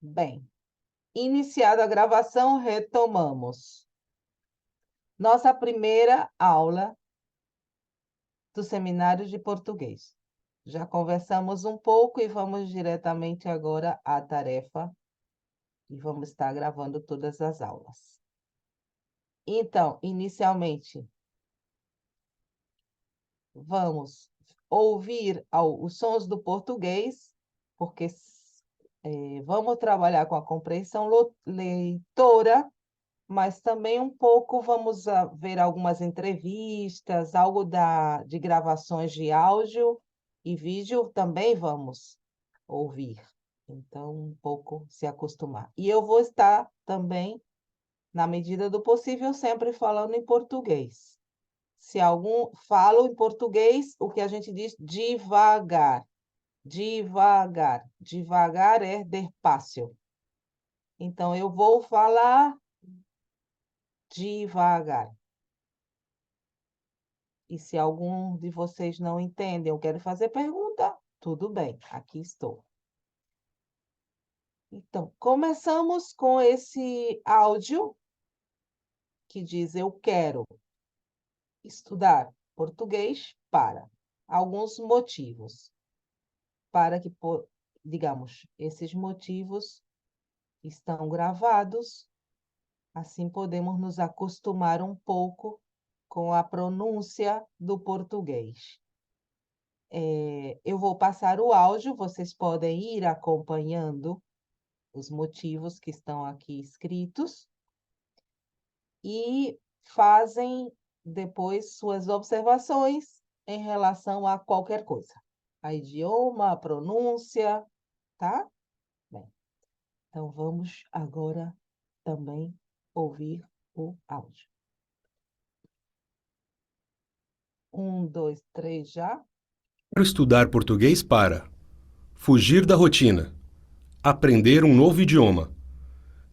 Bem, iniciada a gravação, retomamos. Nossa primeira aula do seminário de português. Já conversamos um pouco e vamos diretamente agora à tarefa e vamos estar gravando todas as aulas. Então, inicialmente, vamos ouvir os sons do português, porque vamos trabalhar com a compreensão leitora, mas também um pouco vamos ver algumas entrevistas, algo de gravações de áudio e vídeo também vamos ouvir. Então, um pouco se acostumar. E eu vou estar também, na medida do possível, sempre falando em português. Se algum falo em português, o que a gente diz devagar. Devagar. Devagar é despacio. Então, eu vou falar devagar. E se algum de vocês não entendem ou querem fazer pergunta, tudo bem, aqui estou. Então, começamos com esse áudio que diz: eu quero estudar português para alguns motivos. Para que, digamos, esses motivos estão gravados, assim podemos nos acostumar um pouco com a pronúncia do português. Eu vou passar o áudio, vocês podem ir acompanhando os motivos que estão aqui escritos e fazem depois suas observações em relação a qualquer coisa. A idioma, a pronúncia, tá? Bem, então vamos agora também ouvir o áudio. 1, 2, 3, já. Quero estudar português para fugir da rotina, aprender um novo idioma,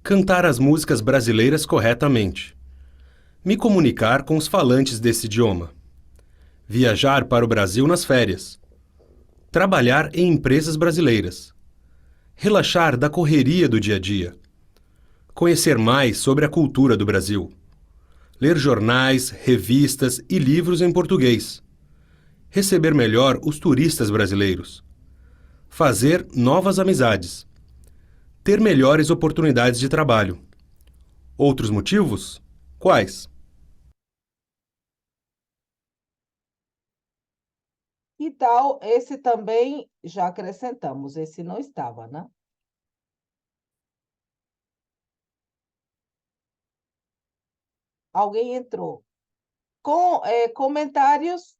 cantar as músicas brasileiras corretamente, me comunicar com os falantes desse idioma, viajar para o Brasil nas férias, trabalhar em empresas brasileiras, relaxar da correria do dia a dia, conhecer mais sobre a cultura do Brasil, ler jornais, revistas e livros em português, receber melhor os turistas brasileiros, fazer novas amizades, ter melhores oportunidades de trabalho. Outros motivos? Quais? E tal, esse também já acrescentamos, esse não estava, né? Alguém entrou. Com comentários.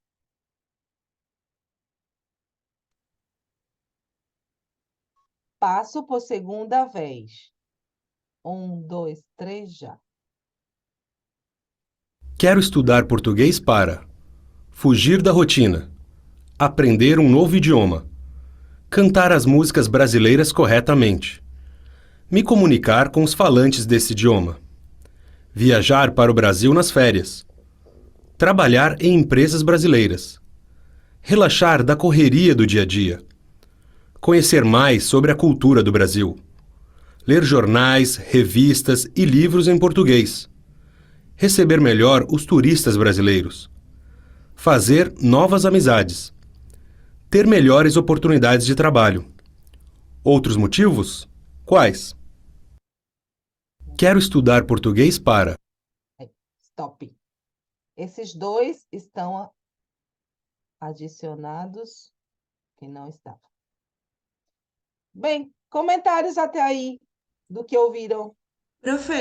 Passo por segunda vez. 1, 2, 3, já. Quero estudar português para fugir da rotina, aprender um novo idioma, cantar as músicas brasileiras corretamente, me comunicar com os falantes desse idioma, viajar para o Brasil nas férias, trabalhar em empresas brasileiras, relaxar da correria do dia a dia, conhecer mais sobre a cultura do Brasil, ler jornais, revistas e livros em português, receber melhor os turistas brasileiros, fazer novas amizades, ter melhores oportunidades de trabalho. Outros motivos? Quais? Quero estudar português para Stop. Esses dois estão adicionados que não estavam. Bem, comentários até aí do que ouviram. Profe,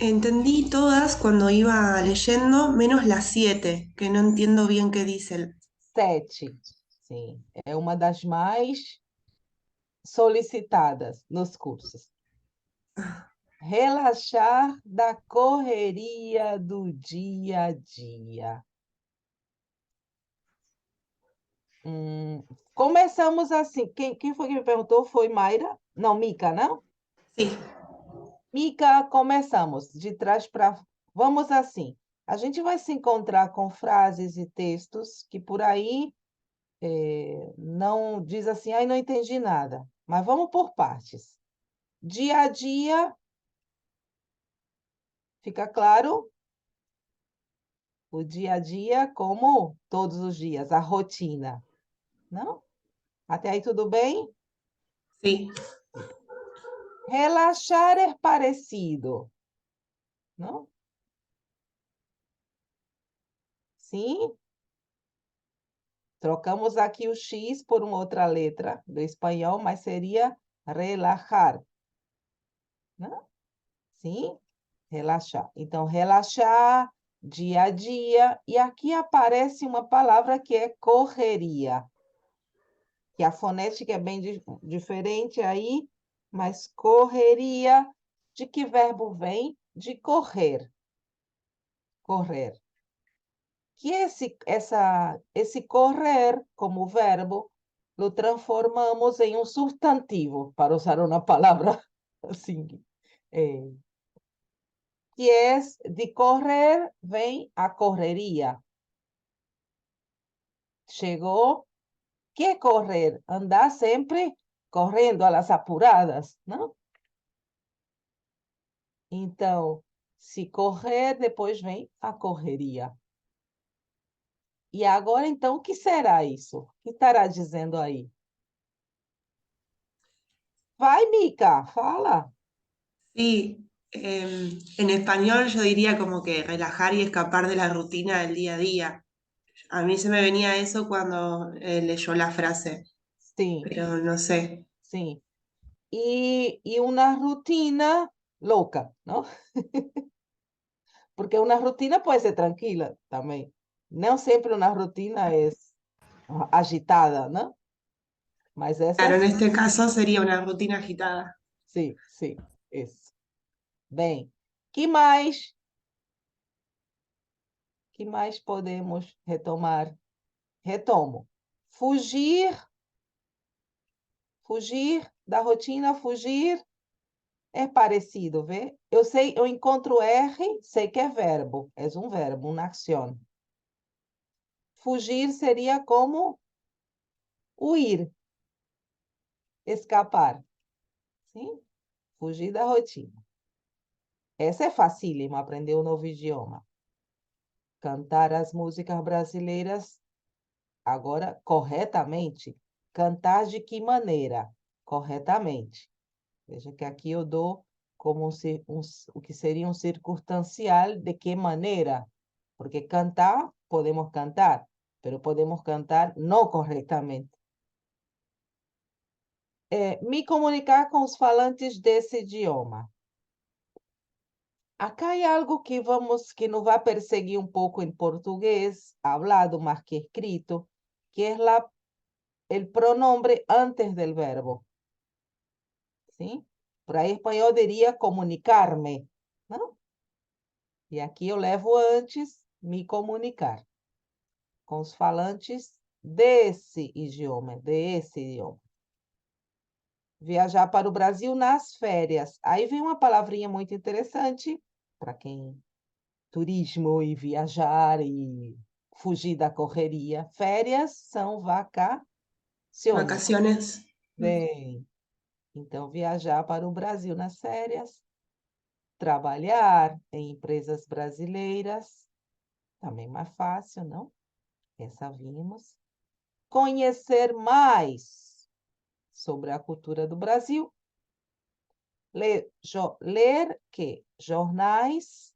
entendí todas cuando iba leyendo, menos la 7, que no entiendo bien qué dice. 7, sim, é uma das mais solicitadas nos cursos. Relaxar da correria do dia a dia. Começamos assim. Quem foi que me perguntou? Foi Mayra? Não, Mica, não? Sí. Mica, começamos de trás para... Vamos assim. A gente vai se encontrar com frases e textos que por aí não diz assim, ai, não entendi nada. Mas vamos por partes. Dia a dia, fica claro? O dia a dia, como todos os dias, a rotina, não? Até aí tudo bem? Sí, Relaxar é parecido, não? Sim? Trocamos aqui o X por uma outra letra do espanhol, mas seria relajar, não? Sim? Relaxar. Então, relaxar, dia a dia, e aqui aparece uma palavra que é correria, que a fonética é bem diferente aí, mas correria, de que verbo vem? De correr. Correr. Que esse correr, como verbo, lo transformamos em um substantivo, para usar uma palavra assim, eh, que é de correr, vem a correria. Chegou, que é correr? Andar sempre correndo a las apuradas, não? Então, se correr, depois vem a correria. E agora, então, o que será isso? O que estará dizendo aí? Vai, Mica, fala. sí. En español yo diría como que relajar y escapar de la rutina del día a día. A mí se me venía eso cuando leyó la frase, Sim, pero no sé. sim. E uma rotina louca, não? Porque uma rotina pode ser tranquila também. Não sempre uma rotina é agitada, não? Mas essa é, Claro, en este caso sería una rutina agitada. sim, sim, isso. Bem, que mais podemos retomar? Retomo. Fugir da rotina, fugir é parecido, vê? Eu sei, eu encontro R, sei que é verbo, é um verbo, uma ação. Fugir seria como huir, escapar, sim? Fugir da rotina. Essa é facílima, aprender um novo idioma. Cantar as músicas brasileiras agora corretamente. Cantar de que maneira? Corretamente. Veja que aqui eu dou como o que seria um circunstancial de que maneira. Porque cantar, podemos cantar, pero podemos cantar não corretamente. Me comunicar com os falantes desse idioma. Acá hay algo que nos va a perseguir un poco en portugués, hablado más que escrito, que es el pronombre antes del verbo, ¿sí? Por ahí español diría comunicarme, ¿no? E aqui eu levo antes me comunicar com os falantes desse idioma. Viajar para o Brasil nas férias. Aí vem uma palavrinha muito interessante para quem turismo e viajar e fugir da correria. Férias são vacaciones. Vacaciones. Bem, então viajar para o Brasil nas férias, trabalhar em empresas brasileiras, também mais fácil, não? Essa vimos. Conhecer mais sobre a cultura do Brasil. Ler que? Jornais,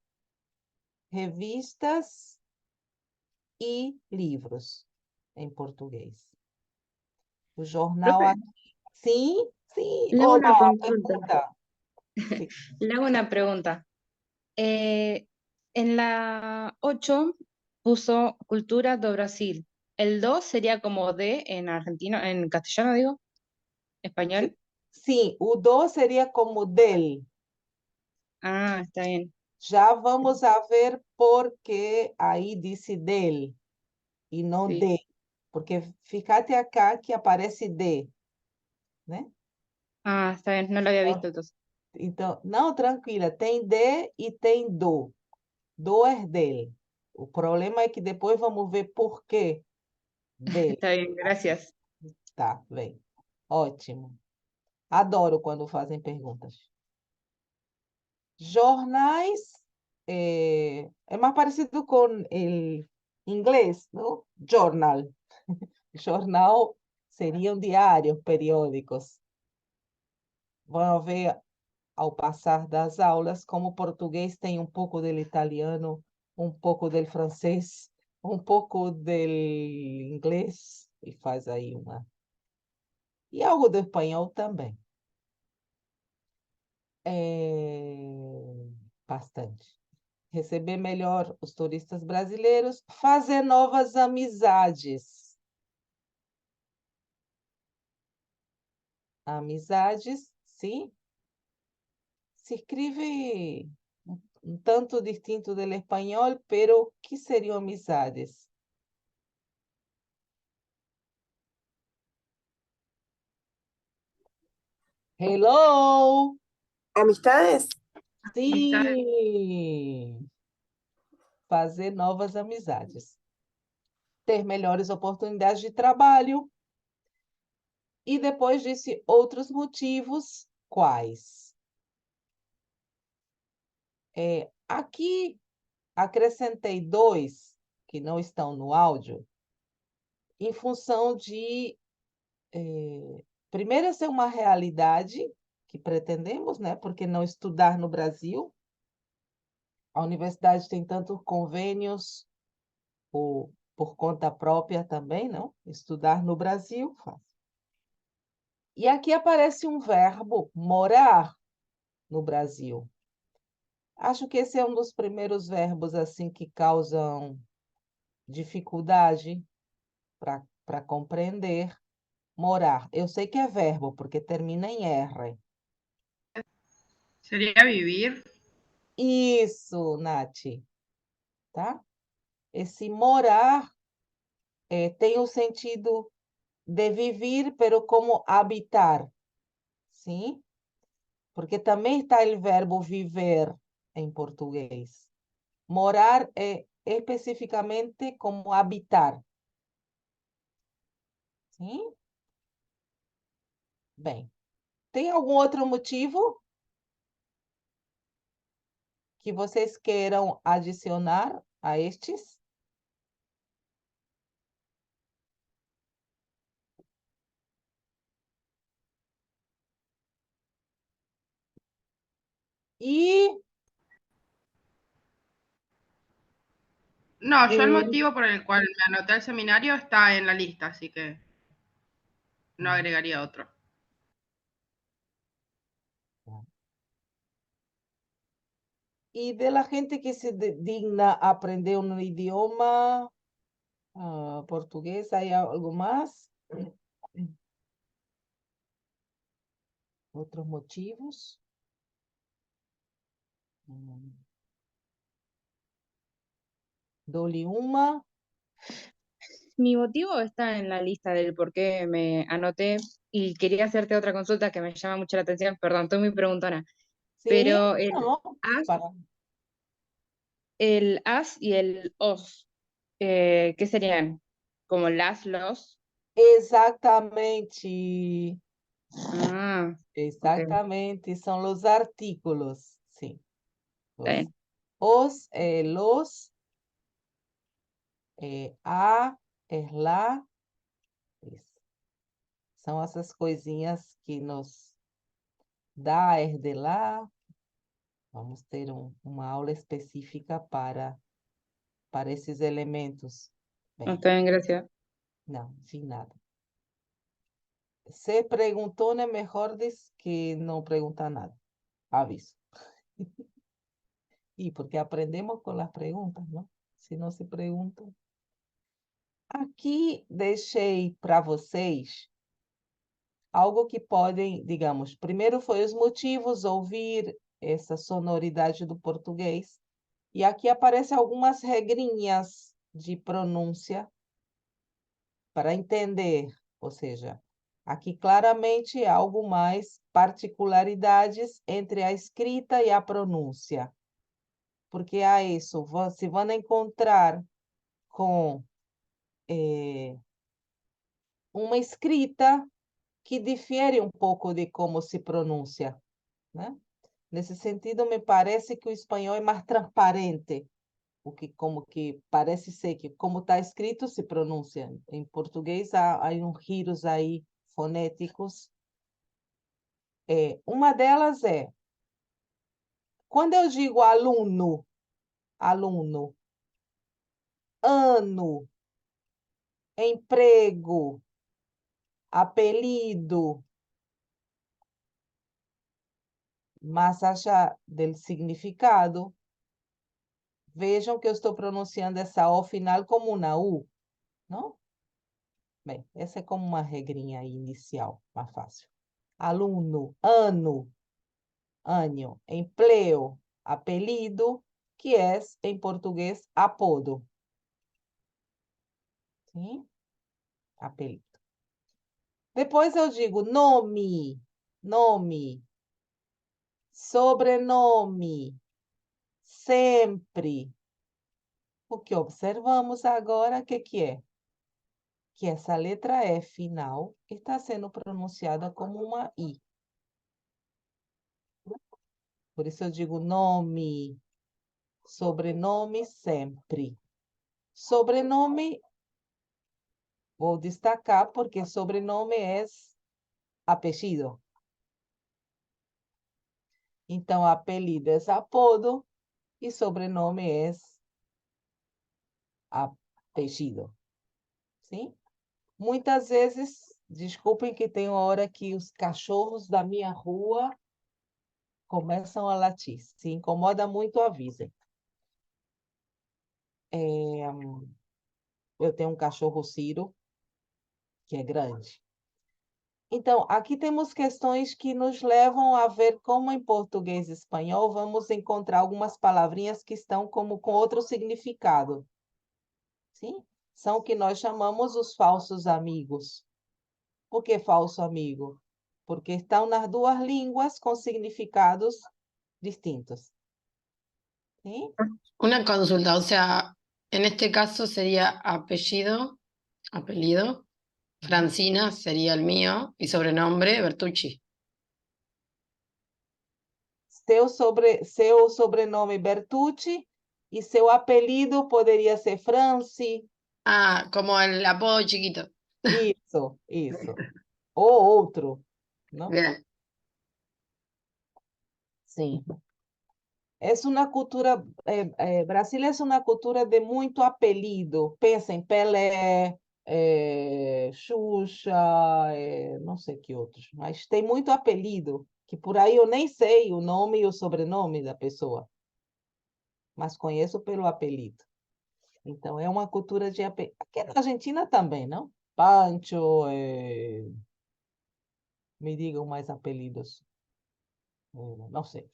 revistas e livros em português. O jornal Profe, aqui. Sim, sim. le hago Olá, una consulta. pergunta. Sim. Le hago una pregunta. Eh, en la 8 puso Cultura do Brasil. El 2 sería como de en argentino, en castellano digo, español. Sim, o do seria como del. Ah, está bien. Já vamos a ver por que aí disse del e não Sí. de. Porque ficate acá que aparece de, né? Ah, está bien, no lo había visto entonces. Então, não, tranquila, tem de e tem do. Do é del. O problema é que depois vamos ver por que de. Está bien, gracias. Tá, bem. Ótimo. Adoro quando fazem perguntas. Jornais é mais parecido com o inglês, não? Journal. Jornal seriam diários, periódicos. Vamos ver ao passar das aulas como o português tem um pouco do italiano, um pouco do francês, um pouco do inglês, e faz aí uma. E algo do espanhol também. Bastante. Receber melhor os turistas brasileiros, fazer novas amizades. Amizades, sim. Se escreve um tanto distinto do espanhol, pero ¿qué seriam amizades? Hello! ¿Amistades? Amistades. Sim! Fazer novas amizades. Ter melhores oportunidades de trabalho. E depois disse outros motivos, quais? Aqui acrescentei dois que não estão no áudio, em função de, primeiro, ser uma realidade que pretendemos, né? Porque não estudar no Brasil. A universidade tem tantos convênios por conta própria também, não? Estudar no Brasil, fácil. E aqui aparece um verbo, morar no Brasil. Acho que esse é um dos primeiros verbos assim que causam dificuldade para compreender. Morar. Eu sei que é verbo, porque termina em R. Sería vivir. Isso, Nath. Tá? Esse morar tem o sentido de viver, pero como habitar. Sim? Porque também está o verbo viver em português. Morar é especificamente como habitar. Sim? Bem, tem algum outro motivo que vocês queiram adicionar a estes? E No, yo el eh, motivo por el cual me anoté al seminario está en la lista, así que no agregaría otro. e de la gente que se digna a aprender um idioma português, ¿hay algo más? Outros motivos? Dou-lhe uma. Mi motivo está en la lista del por qué me anoté y quería hacerte otra consulta que me llama mucho la atención. Perdón, estoy muy preguntona. Sim, Pero não. Para. el as y el os, ¿qué serían? ¿Como las, los? Exatamente. Ah, ok, está Exatamente. São os artículos. Sim. bien. Os, los, a, lá. Isso. São essas coisinhas que nos dá, de lá. Vamos ter uma aula específica para esses elementos. Bem, Está bien, gracias. não, de nada. Se perguntou, né? Melhor diz que não perguntar nada. Aviso. E porque aprendemos com as perguntas, não? Se não se perguntam. Aqui deixei para vocês algo que podem, digamos, primeiro foi os motivos, ouvir essa sonoridade do português. E aqui aparecem algumas regrinhas de pronúncia para entender, ou seja, aqui claramente algo mais particularidades entre a escrita e a pronúncia. Porque a isso se vão encontrar com uma escrita que difere um pouco de como se pronuncia, né? Nesse sentido, me parece que o espanhol é mais transparente, o que como que parece ser que como está escrito se pronuncia. Em português há uns giros aí fonéticos. Uma delas é, quando eu digo aluno, aluno, ano, emprego, apelido, más allá del significado, vejam que eu estou pronunciando essa O final como uma U, não? Bem, essa é como uma regrinha aí inicial, mais fácil. Aluno, ano, año, empleo, apelido, que é, em português, apodo. Sim? Apelido. Depois eu digo nome, nome, sobrenome, sempre. O que observamos agora, o que é? Que essa letra E final está sendo pronunciada como uma I. Por isso eu digo nome, sobrenome, sempre. Sobrenome, vou destacar porque sobrenome é apellido. Então, apelido é apodo e sobrenome é apellido. Sim? Muitas vezes, desculpem que tem hora que os cachorros da minha rua começam a latir. Se incomoda muito, avisem. Eu tenho um cachorro Ciro, que é grande. Então, aqui temos questões que nos levam a ver como em português e espanhol vamos encontrar algumas palavrinhas que estão como com outro significado. Sim? São o que nós chamamos os falsos amigos. Por que falso amigo? Porque estão nas duas línguas com significados distintos. ¿Sí? Una consulta, o sea, en este caso sería apellido, Francina sería el mío y sobrenombre Bertucci. Seu sobrenome Bertucci e seu apelido poderia ser Franci. Ah, como el apodo chiquito. Isso. Ou outro, não? Bien. Sim. Brasil é uma cultura de muito apelido. Pensa em Pelé, Xuxa, não sei que outros, mas tem muito apelido, que por aí eu nem sei o nome e o sobrenome da pessoa, mas conheço pelo apelido. Então, é uma cultura de apelido. Aqui na Argentina também, não? Pancho, me digam mais apelidos. Não sei.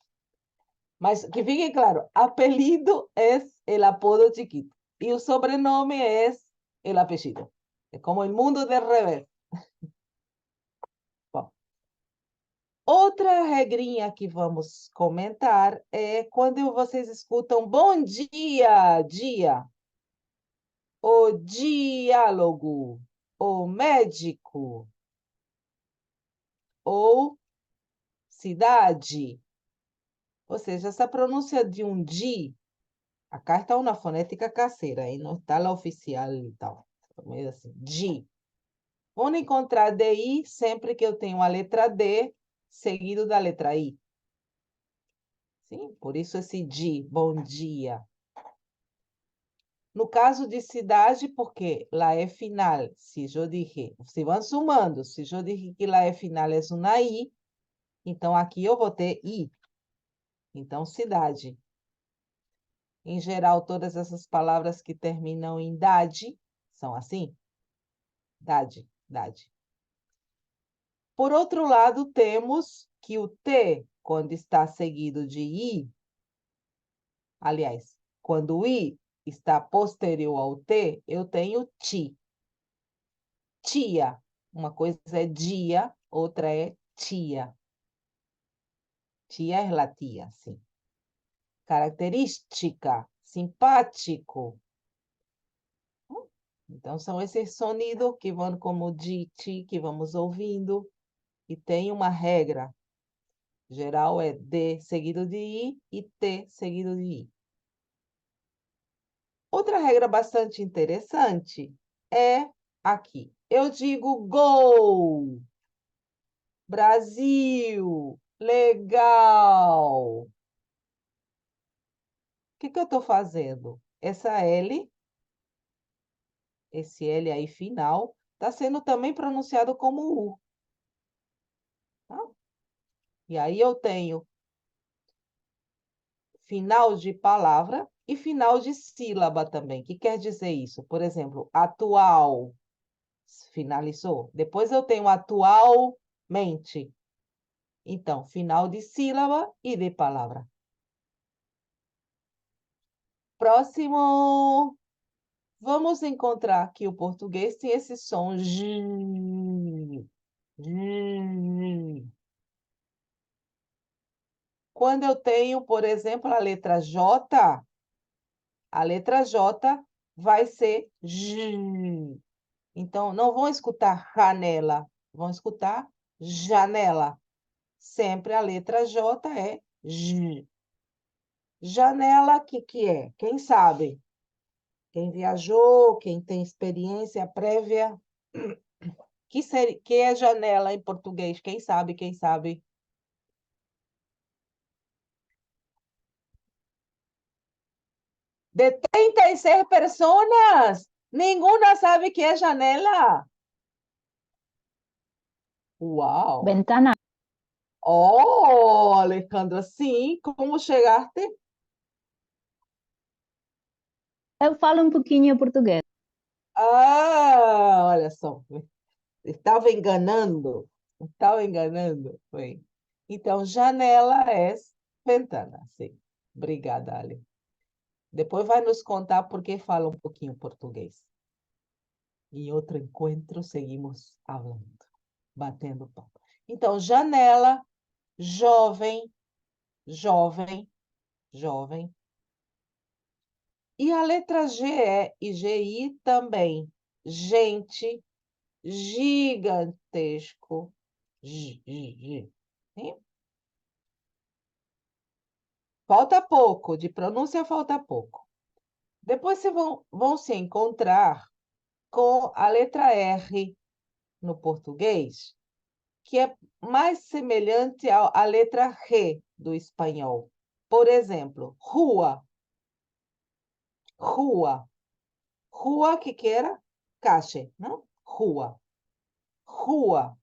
Mas que fique claro, apelido é o apodo chiquito e o sobrenome é o apellido. É como o mundo de revés. Bom, outra regrinha que vamos comentar é quando vocês escutam bom dia, dia, o diálogo, o médico, ou cidade. Ou seja, essa pronúncia de um di, acá está uma fonética caseira, aí não está a oficial e tal. Meio assim, di. Vão encontrar DI sempre que eu tenho a letra D seguido da letra I. Sim? Por isso esse di, bom dia. No caso de cidade, porque lá é final, se eu dije, se vão sumando, se eu dije que lá é final é uma I, então aqui eu vou ter I. Então, cidade. Em geral, todas essas palavras que terminam em dade são assim. Dade, dade. Por outro lado, temos que o T, quando está seguido de I, aliás, quando o I está posterior ao T, eu tenho ti. Tia. Uma coisa é dia, outra é tia. Tia é la tia, sim. Característica, simpático. Então, são esses sonidos que vão como de, ti, que vamos ouvindo. e tem uma regra. Geral é D seguido de I e T seguido de I. Outra regra bastante interessante é aqui. Eu digo gol. Brasil. Legal. O que eu estou fazendo? Essa L, esse L aí final, está sendo também pronunciado como U. Tá? E aí eu tenho final de palavra e final de sílaba também. O que quer dizer isso? Por exemplo, atual, finalizou. Depois eu tenho atualmente. Então, final de sílaba e de palavra. Próximo. Vamos encontrar que o português tem esse som J. J. Quando eu tenho, por exemplo, a letra J vai ser J. Então, não vão escutar janela, vão escutar janela. Sempre a letra J é J. Janela, o que é? Quem sabe? Quem viajou, quem tem experiência prévia. Que é janela em português? Quem sabe? Quem sabe? De 36 pessoas, nenhuma sabe que é janela. Uau! Ventana. Oh, Alejandra, sim, como chegaste? Eu falo um pouquinho português. Ah, olha só, estava enganando, estava enganando. Foi. Então, janela é ventana, sim. Obrigada, Ale. Depois vai nos contar por que fala um pouquinho português. Em outro encontro, seguimos falando, batendo papo. Então, janela, jovem, jovem, jovem. E a letra G e GI também. Gente, gigantesco. Sim? Falta pouco, de pronúncia falta pouco. Depois vocês vão se encontrar com a letra R no português, que é mais semelhante à letra R do espanhol. Por exemplo, rua. Rua. Rua que era? Calle, não? Rua. Rua.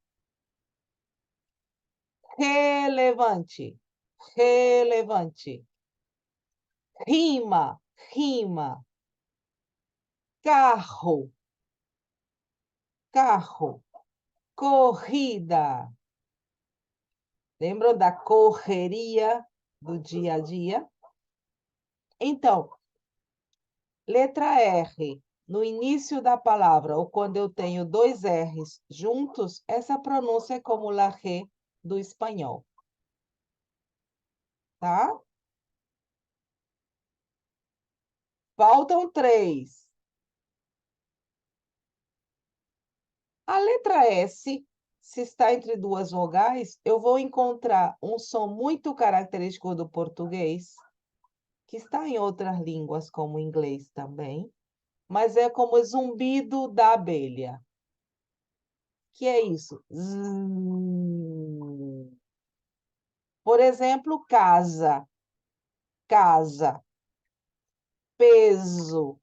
Relevante. Relevante. Rima. Rima. Carro. Carro. Corrida. Lembram da correria do dia a dia? Então, letra R no início da palavra, ou quando eu tenho dois R's juntos, essa pronúncia é como la R do espanhol. Tá? Faltam três. A letra S, se está entre duas vogais, eu vou encontrar um som muito característico do português, que está em outras línguas, como o inglês também, mas é como o zumbido da abelha. Que é isso? Zzz. Por exemplo, casa, casa. Peso,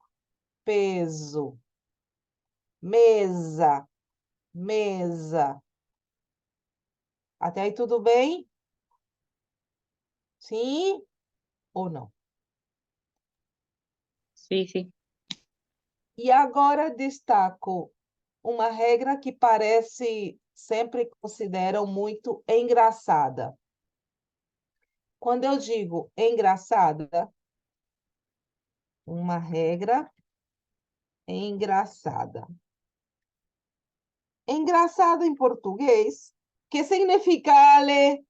peso. Mesa, mesa. Até aí tudo bem? Sim ou não? Sí, sí. E agora destaco uma regra que parece, sempre consideram muito engraçada. Quando eu digo engraçada, uma regra engraçada. Engraçado em português, que significa, Ale?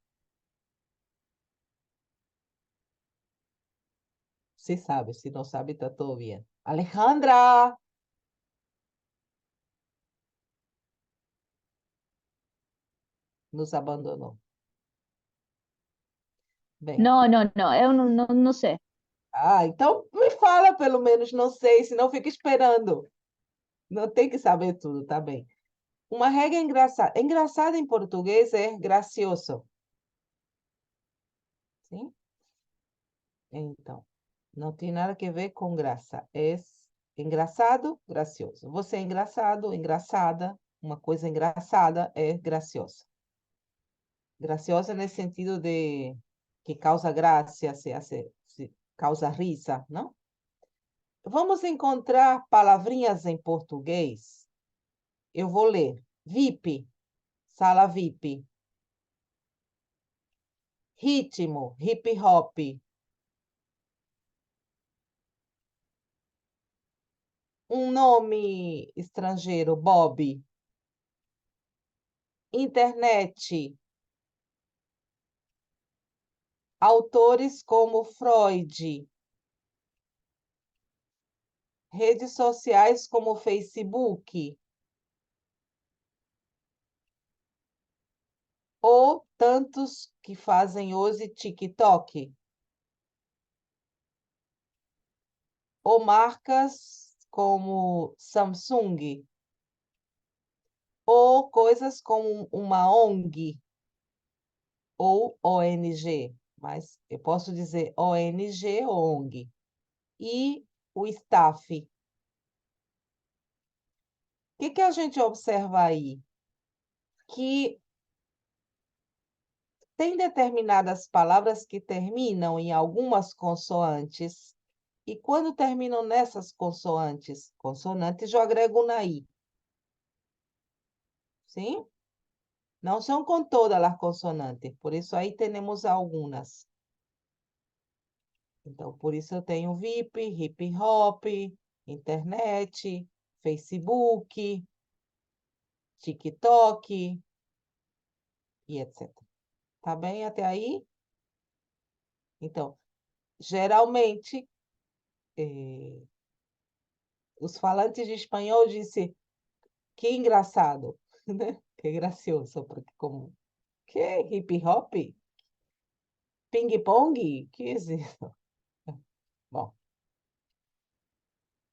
Se sabe, se não sabe, está tudo bem. Alejandra! nos abandonou? Bem, Não, não, não, eu não sei. então me fala pelo menos, não sei, senão fica esperando. Não tem que saber tudo, tá bem. Uma regra engraçada. Engraçado em português é gracioso, sim? Então, não tem nada que ver com graça. É engraçado, gracioso. Você é engraçado, engraçada. Uma coisa engraçada é graciosa. Graciosa nesse sentido de que causa graça, se causa risa, não? Vamos encontrar palavrinhas em português. Eu vou ler. VIP, sala VIP. Ritmo, hip hop. Um nome estrangeiro, Bob. Internet, autores como Freud. Redes sociais como Facebook. Ou tantos que fazem hoje TikTok. Ou marcas como Samsung. Ou coisas como uma ONG ou ONG, mas eu posso dizer ONG ou ONG. E o staff. O que a gente observa aí? Que tem determinadas palavras que terminam em algumas consoantes, e quando terminam nessas consonantes, eu agrego na i. Sim? Não são com todas as consonantes, por isso aí temos algumas. Então, por isso eu tenho VIP, hip hop, internet, Facebook, TikTok e etc. Tá bem até aí? Então, geralmente, os falantes de espanhol dizem que engraçado, né? Que gracioso, porque como que hip hop, ping pong, que é isso? Bom,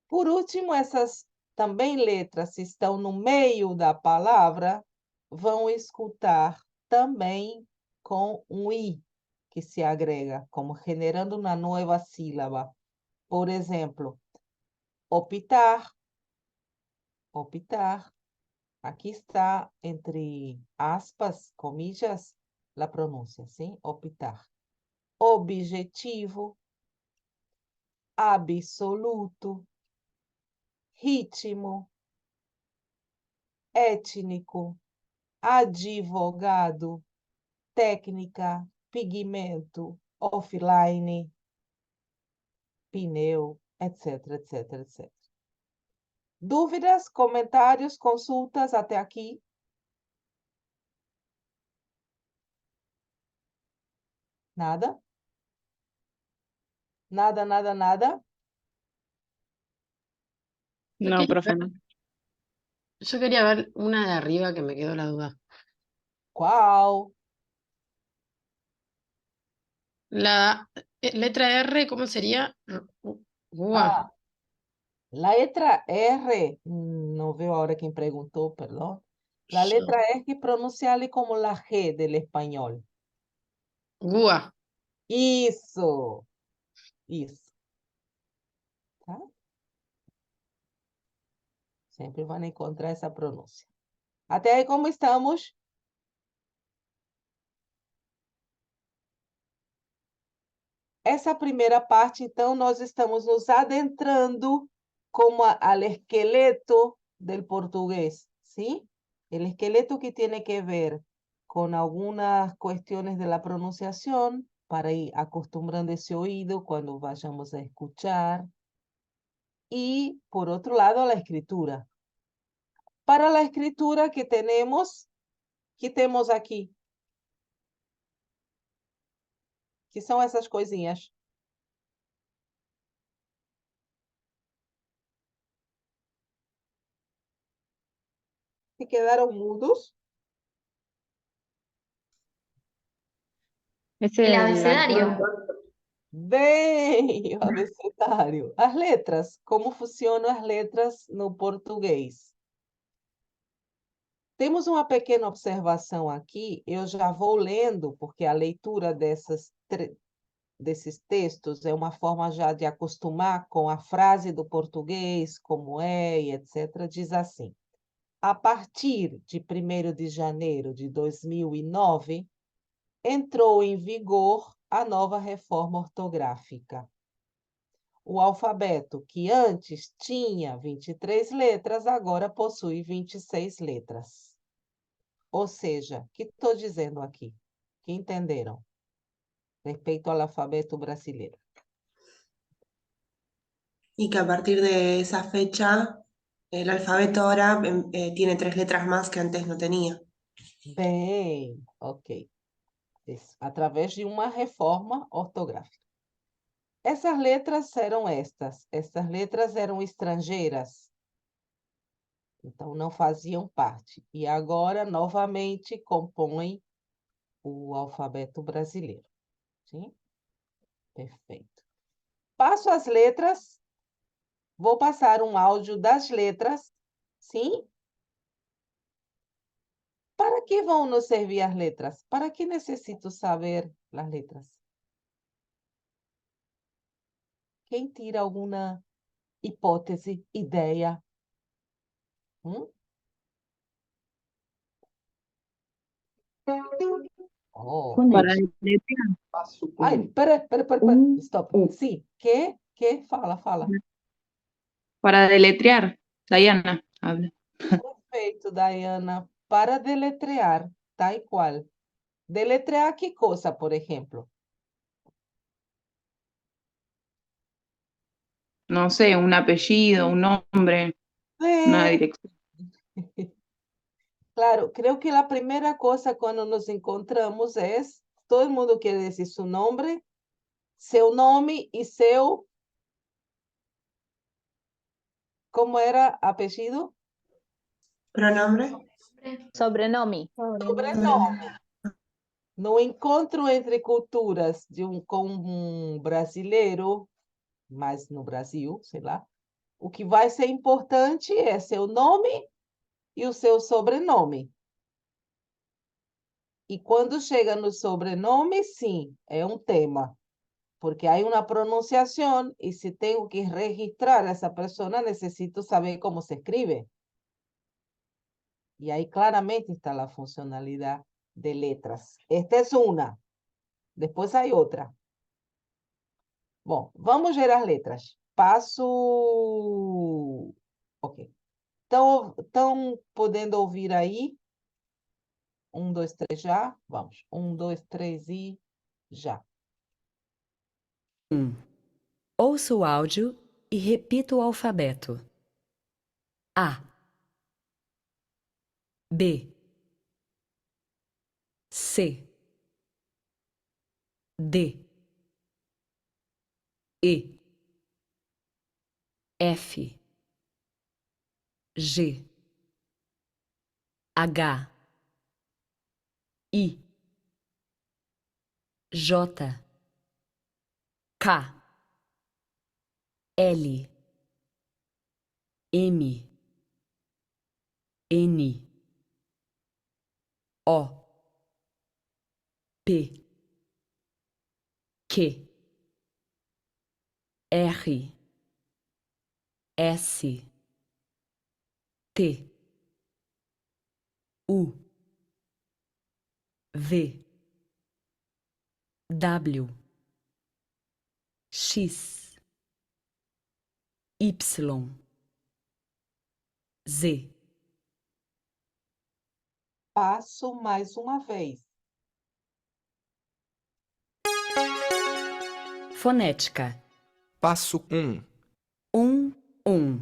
por último, essas também letras, se estão no meio da palavra, vão escutar também com um i que se agrega, como generando uma nova sílaba. Por exemplo, optar, optar. Aqui está entre aspas, comillas, a pronúncia, sim? Optar. Objetivo, absoluto, ritmo, étnico, advogado, técnica, pigmento, offline, pneu, etc, etc, etc. Dúvidas, comentários, consultas até aqui? Nada? Nada, nada, nada? Yo No, quería profe, ver, no. yo quería ver una de arriba que me quedó la duda. Qual? La letra R, ¿cómo sería? Gua. Ah, letra R, não viu a hora quem perguntou, perdão. La Yo. letra R que pronunciarle como la G del español. Gua. Isso, tá? Sempre vão encontrar essa pronúncia. Até aí, como estamos? Essa primeira parte, então, nós estamos nos adentrando como al esqueleto del portugués, ¿sí? El esqueleto que tiene que ver con algunas cuestiones de la pronunciación para ir acostumbrando ese oído cuando vayamos a escuchar. Y, por otro lado, la escritura. Para la escritura que temos aqui? Que são essas coisinhas? Que quedaram mudos? Es El el abecedario. actor. Bem, o abecedário. As letras, como funcionam as letras no português? Temos uma pequena observação aqui, eu já vou lendo, porque a leitura desses textos é uma forma já de acostumar com a frase do português, como é, e etc. Diz assim: a partir de 1º de janeiro de 2009, entrou em vigor a nova reforma ortográfica. O alfabeto, que antes tinha 23 letras, agora possui 26 letras. Ou seja, o que estou dizendo aqui? Que entenderam? Respeito ao alfabeto brasileiro. Y que a partir de esa fecha el alfabeto ahora tiene 3 letras más que antes no tenía. Bem, ok. Através de uma reforma ortográfica. Essas letras eram estas. Essas letras eram estrangeiras. Então, não faziam parte. E agora, novamente, compõem o alfabeto brasileiro. Sim? Perfeito. Passo as letras. Vou passar um áudio das letras. Sim? Para que vão nos servir as letras? Para que necessito saber as letras? Quem tira alguma hipótese, ideia? Oh. Para Fonética. deletrear. Ai, espera. Stop. Sim. Que? Fala. Para deletrear. Diana, habla. Perfeito, Dayana. Para deletrear, tal qual. Deletrear que coisa, por exemplo? No sé, un apellido, un nombre, una dirección. Claro, creo que la primera cosa cuando nos encontramos es, todo el mundo quiere decir su nombre, seu nome y seu, ¿cómo era apellido? ¿Pronombre? Sobrenome. Sobrenome. No encontro entre culturas com um brasileiro, mas no Brasil, sei lá, o que vai ser importante é seu nome e o seu sobrenome. E quando chega no sobrenome, sim, é um tema, porque há uma pronunciação e se tenho que registrar essa pessoa, necessito saber como se escreve. E aí claramente está a funcionalidade de letras. Esta é uma. Depois há outra. Bom, vamos ver as letras. Passo... Ok. Estão podendo ouvir aí? 1, 2, 3, já? Vamos. 1, 2, 3 e já. Ouça o áudio e repita o alfabeto. A, B, C, D, E, F, G, H, I, J, K, L, M, N, O, P, Q, R, S, T, U, V, W, X, Y, Z. Passo mais uma vez. Fonética. Passo 1. 1.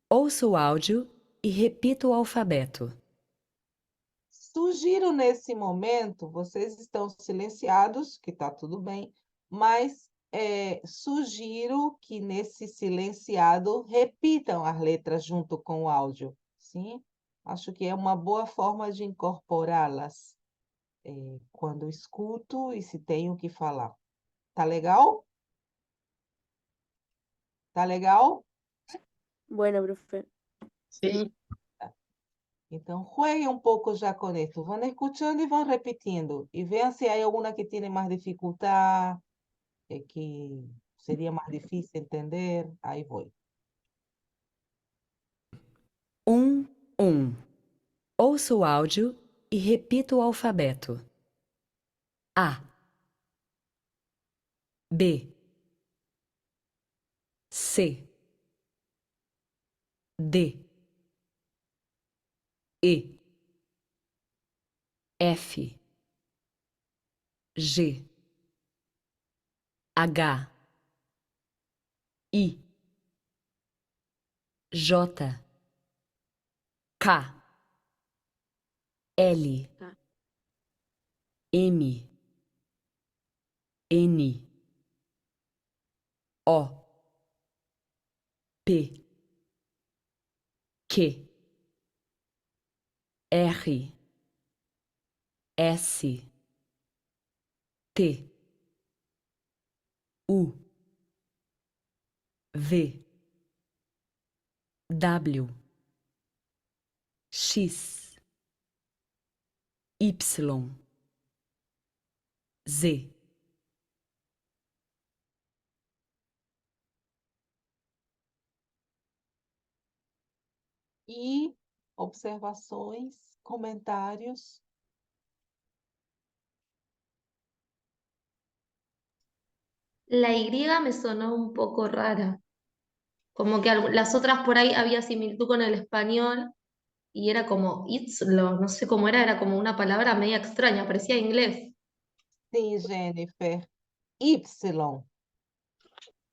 Ouça o áudio e repita o alfabeto. Sugiro nesse momento, vocês estão silenciados, que está tudo bem, mas sugiro que nesse silenciado repitam as letras junto com o áudio, sim? Acho que é uma boa forma de incorporá-las. quando escuto e se tenho que falar. Tá legal? Tá legal? Bueno, profe. Sí. Então, juegue um pouco já com isso. Vão escutando e vão repetindo. E vean se há alguma que tem mais dificuldade, que seria mais difícil entender. Aí vou. 1. Ouça o áudio e repita o alfabeto. A. B. C. D. E. F. G. H. I. J. K. L. M. N. O. P. Q. R. S. T. U. V. W. X. Y. Z. E observações, comentários. La Y me sonó un poco rara, como que las otras por ahí había similitud con el español y era como itzlo, no sé cómo era como una palabra media extraña, parecía inglés. Sim, Jennifer. Y.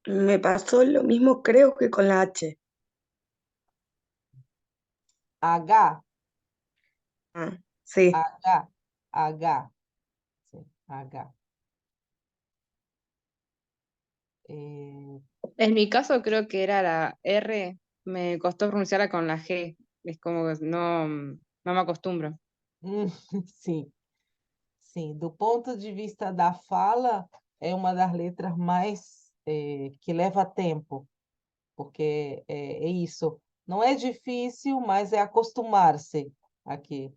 Me pasó lo mismo creo que con la H. H. Ah, sí. H. H. Sim, H. En mi caso creo que era la R, me costó pronunciarla con la G. Es como que no me acostumbro. Sim, sim. Do ponto de vista da fala, é uma das letras mais que leva tempo, porque é isso. Não é difícil, mas é acostumar-se aqui.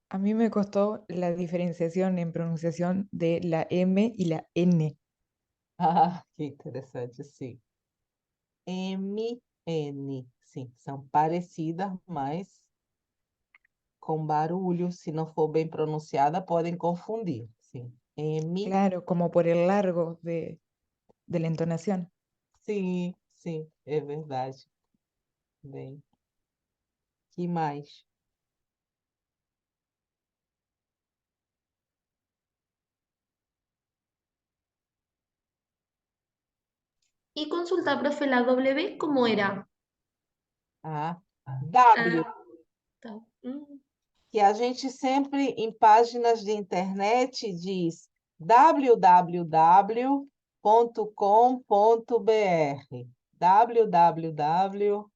A mí me costó la diferenciación en pronunciación de la M y la N. Ah, que interessante, sim. M, N, sim, são parecidas, mas com barulho, se não for bem pronunciada, podem confundir, sim. M, Claro, como por el largo de la entonación. sim, sim, é verdade. Bem, que mais? Y consulta, profe, la W, ¿cómo era? Ah, Ah, W, está. Mm. que a gente sempre em páginas de internet diz www.com.br. www.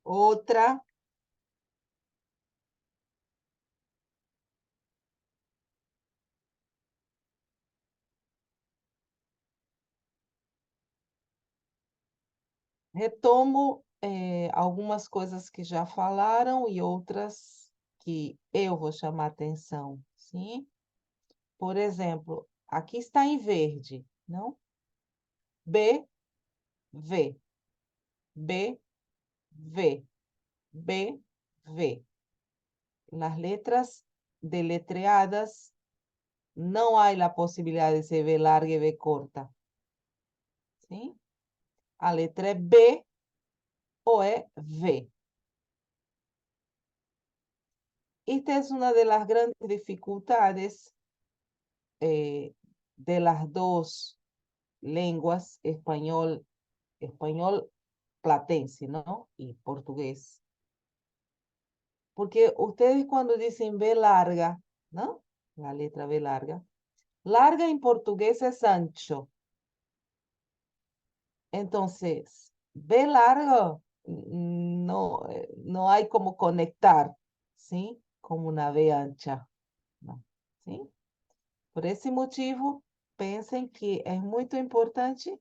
Outra, retomo algumas coisas que já falaram e outras que eu vou chamar atenção, sim? Por exemplo, aqui está em verde, não? B, V, B, V, B, V. Nas letras deletreadas não há a possibilidade de ser V larga e V corta, sim? A letra é B ou é V. Esta es una de las grandes dificultades de las dos lenguas, español platense, ¿no? Y portugués. Porque ustedes cuando dicen B larga, ¿no? La letra B larga. Larga en portugués es ancho. Entonces, B largo no hay como conectar, ¿sí? Como una B ancha, ¿no? ¿Sí? Por esse motivo, pensem que é muito importante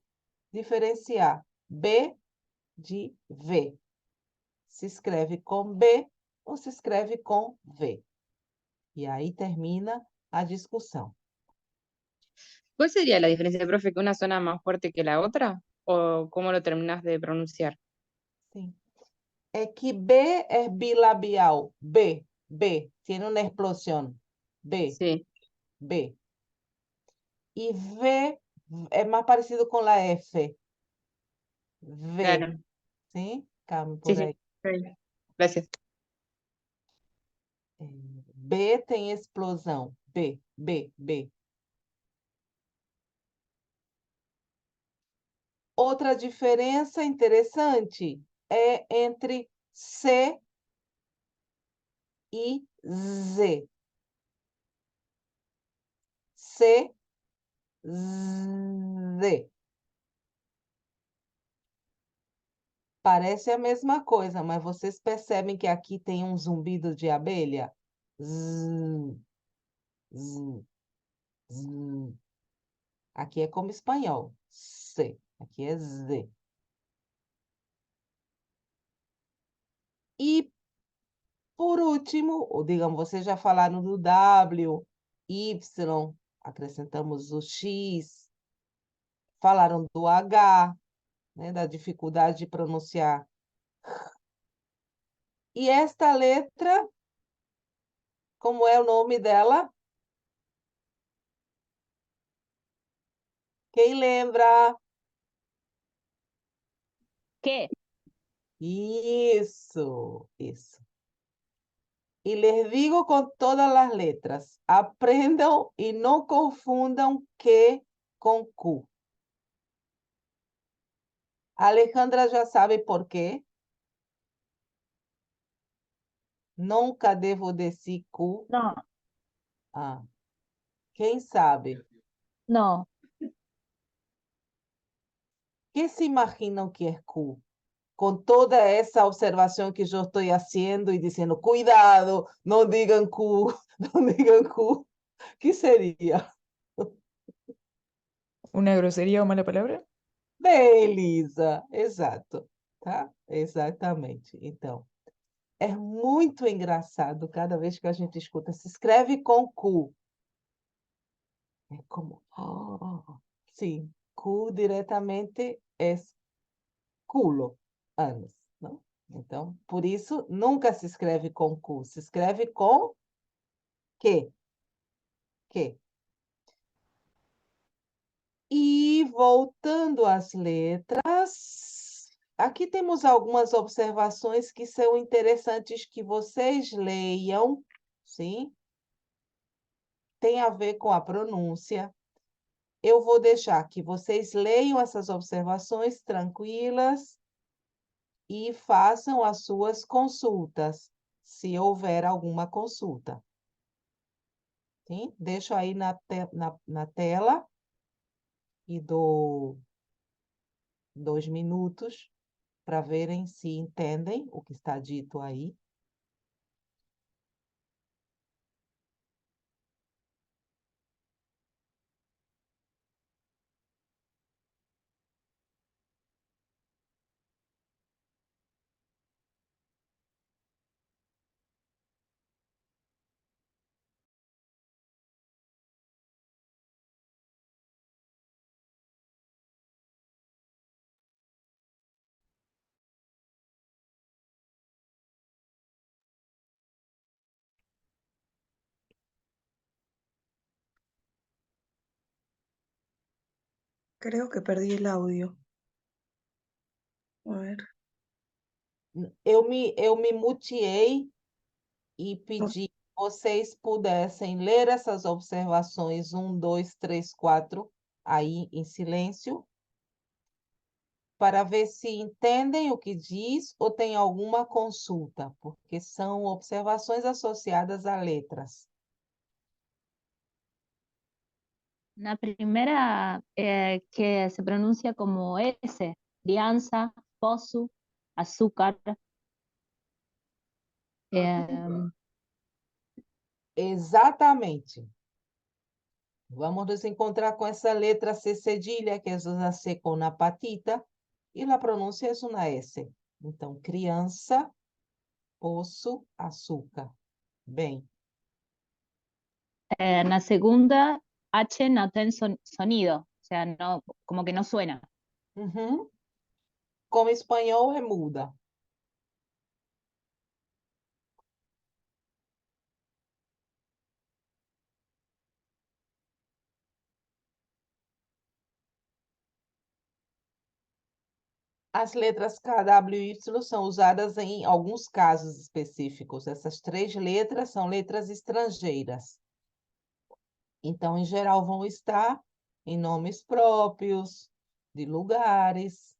diferenciar B de V. Se escreve com B ou se escreve com V. E aí termina a discussão. ¿Cuál sería la diferencia, profe, que una suena más fuerte que la otra? ¿O cómo lo terminas de pronunciar? Sim. É que B é bilabial. B. Tiene una explosión. B, Sí, B. E V é mais parecido com a F. V. claro. Sim? Calma Sí, por sí. aí. Está bien. Gracias. B tem explosão. B. Outra diferença interessante é entre C e Z. C, Z. Parece a mesma coisa, mas vocês percebem que aqui tem um zumbido de abelha? Z, z, z. Aqui é como espanhol. C. Aqui é Z. E, por último, ou digamos, vocês já falaram do W, Y, acrescentamos o X, falaram do H, né, da dificuldade de pronunciar. E esta letra, como é o nome dela? Quem lembra? ¿Qué? Isso. E les digo com todas as letras, aprendam e não confundam que com Q. A Alejandra já sabe por quê. Nunca devo dizer Q. No, Ah, quem sabe? no. Que se imaginam que é Q? Com toda essa observação que eu estou fazendo e dizendo, cuidado, não digam Q, não digam Q. Que seria? ¿Una grosería o mala palabra? Bem, Elisa, exato, tá? Exatamente. Então, é muito engraçado cada vez que a gente escuta, se escreve com Q. É como, sim, Q diretamente é culo, anos, não? Então, por isso, nunca se escreve com Q, se escreve com que. Que. E voltando às letras, aqui temos algumas observações que são interessantes que vocês leiam, sim? Tem a ver com a pronúncia. Eu vou deixar que vocês leiam essas observações tranquilas e façam as suas consultas, se houver alguma consulta. Sim? Deixo aí na tela e dou 2 minutos para verem se entendem o que está dito aí. Creo que perdí el audio. A ver. Eu me muteei e pedi que vocês pudessem ler essas observações 1, 2, 3, 4, aí em silêncio, para ver se entendem o que diz ou tem alguma consulta, porque são observações associadas a letras. La primera que se pronuncia como S, crianza, pozo, azúcar. Em, Exatamente. Vamos nos encontrar com essa letra C cedilha, que é uma C com uma patita, e a pronúncia é uma S. Então, criança, poço, açúcar. Bem, la segunda H no tiene sonido, o sea, no, como que no suena. uhum. Como espanhol é muda. As letras K, W e Y são usadas em alguns casos específicos. Essas 3 letras são letras estrangeiras. Então, em geral, vão estar em nomes próprios, de lugares,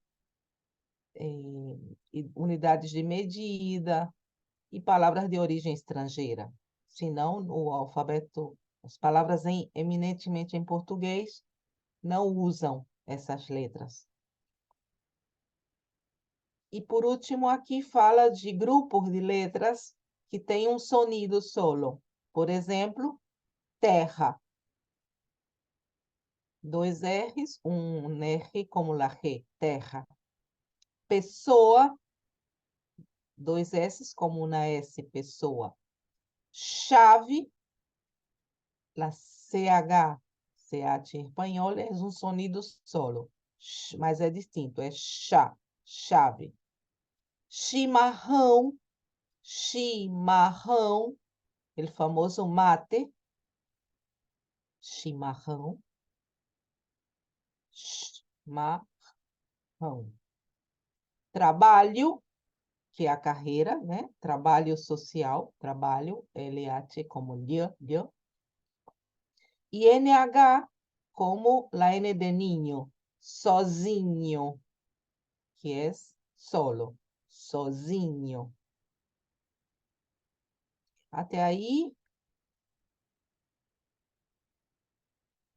e unidades de medida e palavras de origem estrangeira. Senão, o alfabeto, as palavras eminentemente em português não usam essas letras. E por último, aqui fala de grupos de letras que têm um sonido solo. Por exemplo, terra. 2 R's, um R como la G, terra. Pessoa, 2 S's como uma S, pessoa. Chave, la CH, CH em espanhol é um sonido solo, mas é distinto, é chá, chave. Chimarrão, chimarrão, o famoso mate, chimarrão, chimarrão. Trabalho, que é a carreira, né? Trabalho social, trabalho, LH como lhe. E NH como la N de niño, sozinho, que é solo, sozinho. Até aí,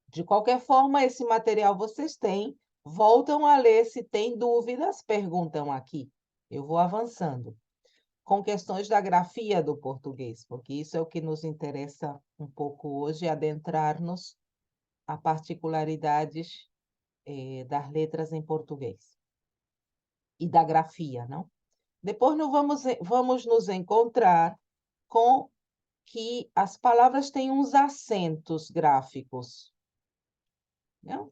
de qualquer forma, esse material vocês têm. Voltam a ler, se tem dúvidas, perguntam aqui. Eu vou avançando. Com questões da grafia do português, porque isso é o que nos interessa um pouco hoje, adentrar-nos a particularidades das letras em português. E da grafia, não? Depois vamos nos encontrar com que as palavras têm uns acentos gráficos. Não?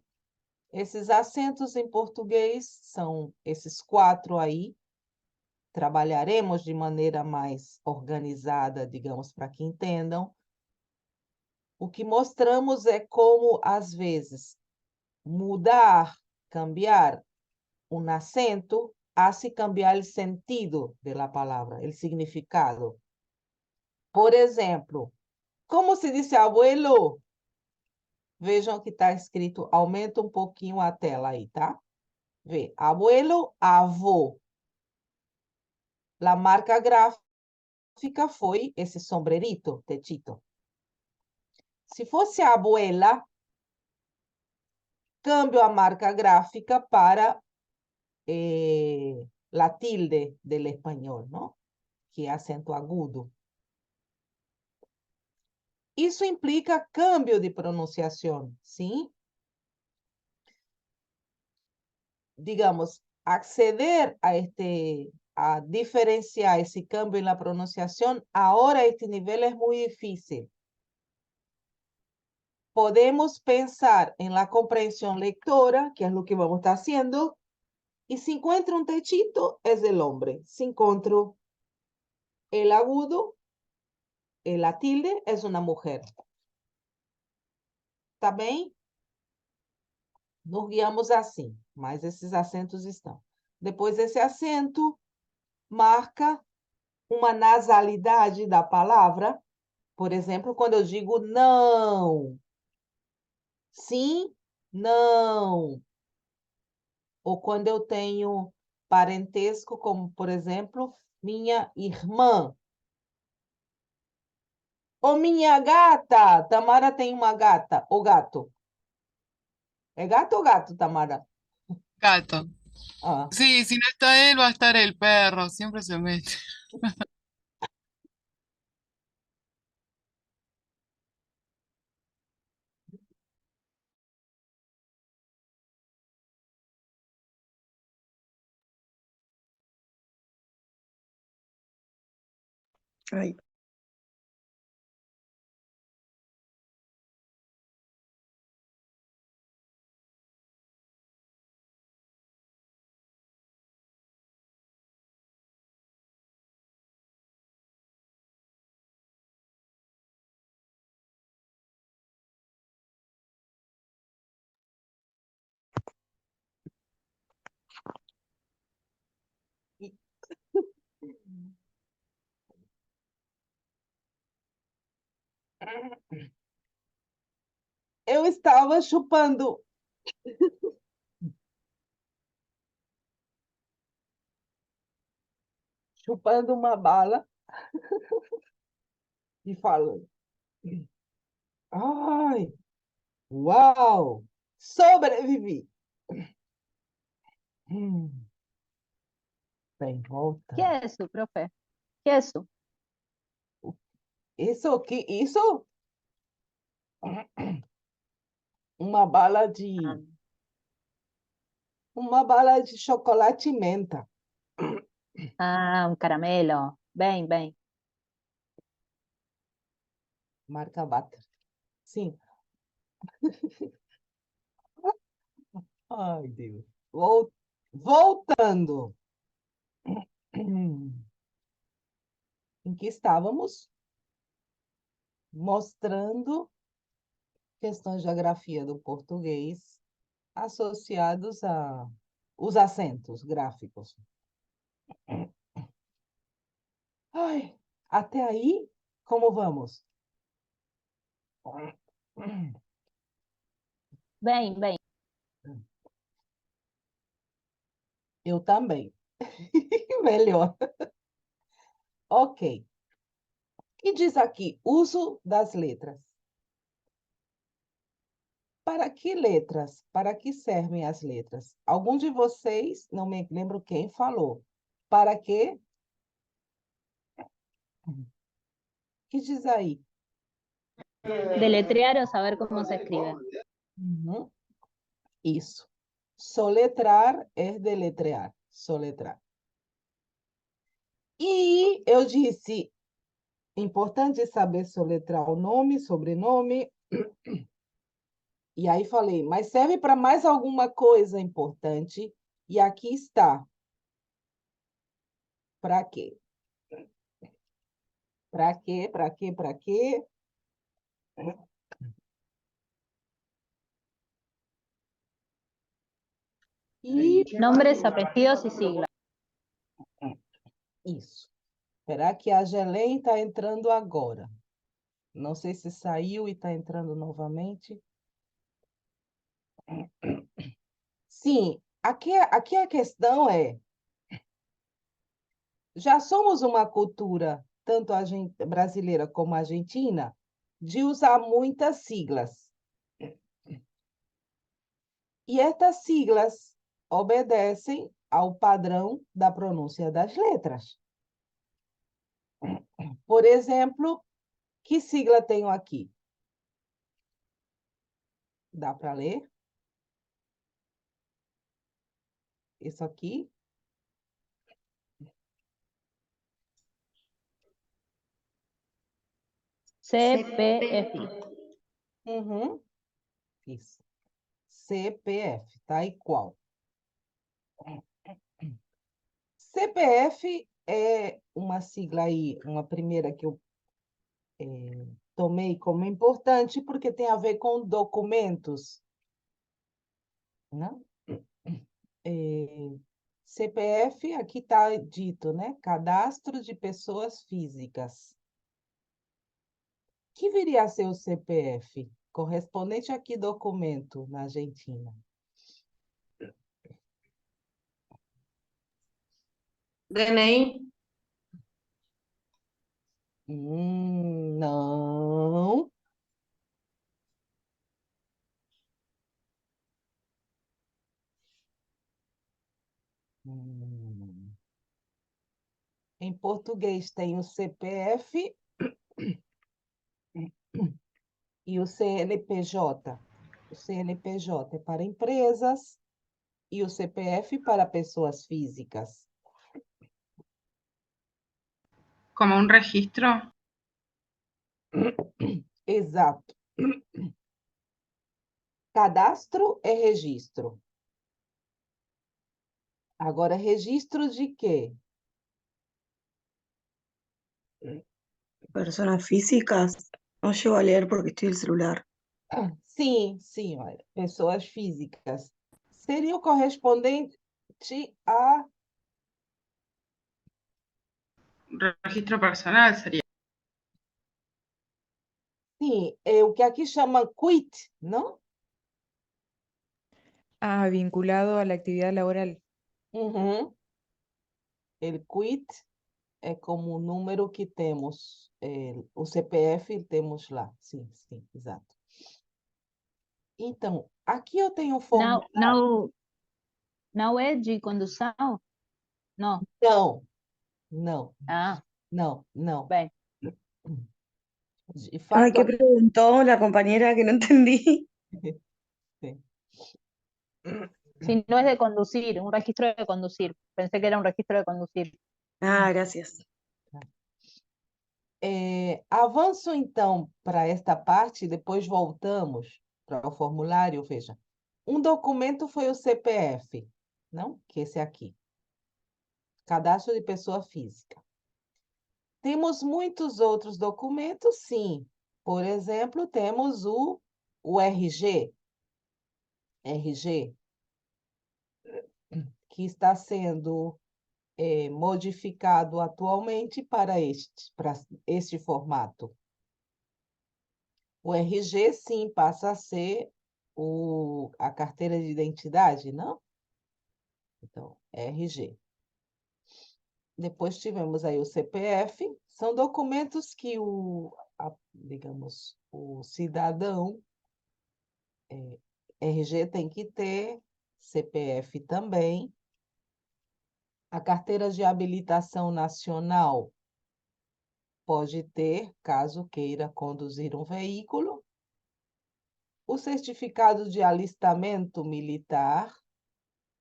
Esses acentos em português são esses 4 aí. Trabalharemos de maneira mais organizada, digamos, para que entendam. O que mostramos é como, às vezes, mudar, cambiar um acento hace cambiar o sentido da palavra, o significado. Por exemplo, como se diz abuelo? Vejam que está escrito, aumenta um pouquinho a tela aí, tá? Vê, abuelo, avô. A marca gráfica foi esse sombrerito, techito. Se fosse a abuela, cambio a marca gráfica para la tilde del espanhol, ¿no? Que é acento agudo. Isso implica câmbio de pronunciação, sim? Digamos, acceder a diferenciar esse câmbio na pronunciação, agora este nível é muito difícil. Podemos pensar en la comprensión lectora, que es lo que vamos a estar haciendo, y si encuentro un techito, es el hombre. Si encuentro el agudo, la tilde, es una mujer. Tá bem? Nos guiamos assim, mas esses acentos estão. Depois, esse acento marca uma nasalidade da palavra. Por exemplo, quando eu digo não, sim, não. Ou quando eu tenho parentesco, como, por exemplo, minha irmã. Ou minha gata. Tamara tem uma gata, ou gato. ¿Es gato o gato, Tamara? Gato. Ah, Sí, si no está él, va a estar el perro, siempre se mete. Ay, e- eu estava chupando uma bala e falando, ai, uau, sobrevivi. Hum, Bem, ¿Qué volta. es eso, profe? ¿Qué es eso? Isso aqui, isso? Uma bala Ah, uma bala de chocolate e menta. un caramelo. Ven, ven. Marca Butter. Sim. Ai, Deus. Voltando. Em que estávamos? Mostrando questões de geografia do português associados a os acentos gráficos. Ai, até aí, como vamos? Ven, ven. Eu também. Melhor. Ok. E diz aqui, uso das letras. Para que letras? Para que servem as letras? Algum de vocês, não me lembro quem falou. Para quê? Que diz aí? Deletrear o saber cómo se escribe. Uhum. Isso. Soletrar é deletrear. Soletrar. E eu disse, importante saber soletrar o nome, sobrenome. E aí falei, mas serve para mais alguma coisa importante? E aqui está. Para quê? Para quê? Para quê? Para quê? E Nombres, apellidos y siglas. isso. Esperar que a Gelen está entrando agora. Não sei se saiu e está entrando novamente. Sim, aqui a questão é, já somos uma cultura, tanto a brasileira como a argentina, de usar muitas siglas. E estas siglas obedecem ao padrão da pronúncia das letras. Por exemplo, que sigla tenho aqui? Dá para ler? Isso aqui? CPFI. Uhum. Isso. CPF, tá? E qual? CPF é uma sigla aí, uma primeira que eu tomei como importante, porque tem a ver com documentos, né? CPF, aqui está dito, né? Cadastro de pessoas físicas. Que viria a ser o CPF? Correspondente a que documento na Argentina? DNI. Não. Hum, Em português tem o CPF e o CNPJ. O CNPJ é para empresas e o CPF para pessoas físicas. Como un registro. Exato. Cadastro é registro. Agora, registro de quê? Personas físicas. No llego a leer porque estoy en el celular. Sim, sim, olha, pessoas físicas. Seria o correspondente a, Registro personal sería. sim, é o que aqui chama quit, não? Ah, vinculado a la actividad laboral. Uhum. El quit é como o número que temos, o CPF temos lá. Sim, sim, exato. Então, aqui eu tenho um Now, formulário. now, now é de condução? Não. Não, não, Ah, não, não. bem. De Ay, fato, ¿qué preguntó la compañera que no entendí? sim. Si no es de conducir, un registro de conducir. Pensé que era un registro de conducir. Ah, gracias. Avanço então para esta parte, depois voltamos para o formulário. Veja, um documento foi o CPF, não? Que esse aqui, cadastro de pessoa física. Temos muitos outros documentos, sim. Por exemplo, temos o RG, que está sendo modificado atualmente para este formato. O RG, sim, passa a ser a carteira de identidade, não? Então, RG. Depois tivemos aí o CPF, são documentos que digamos, o cidadão, RG tem que ter, CPF também. A carteira de habilitação nacional pode ter, caso queira conduzir um veículo. O certificado de alistamento militar,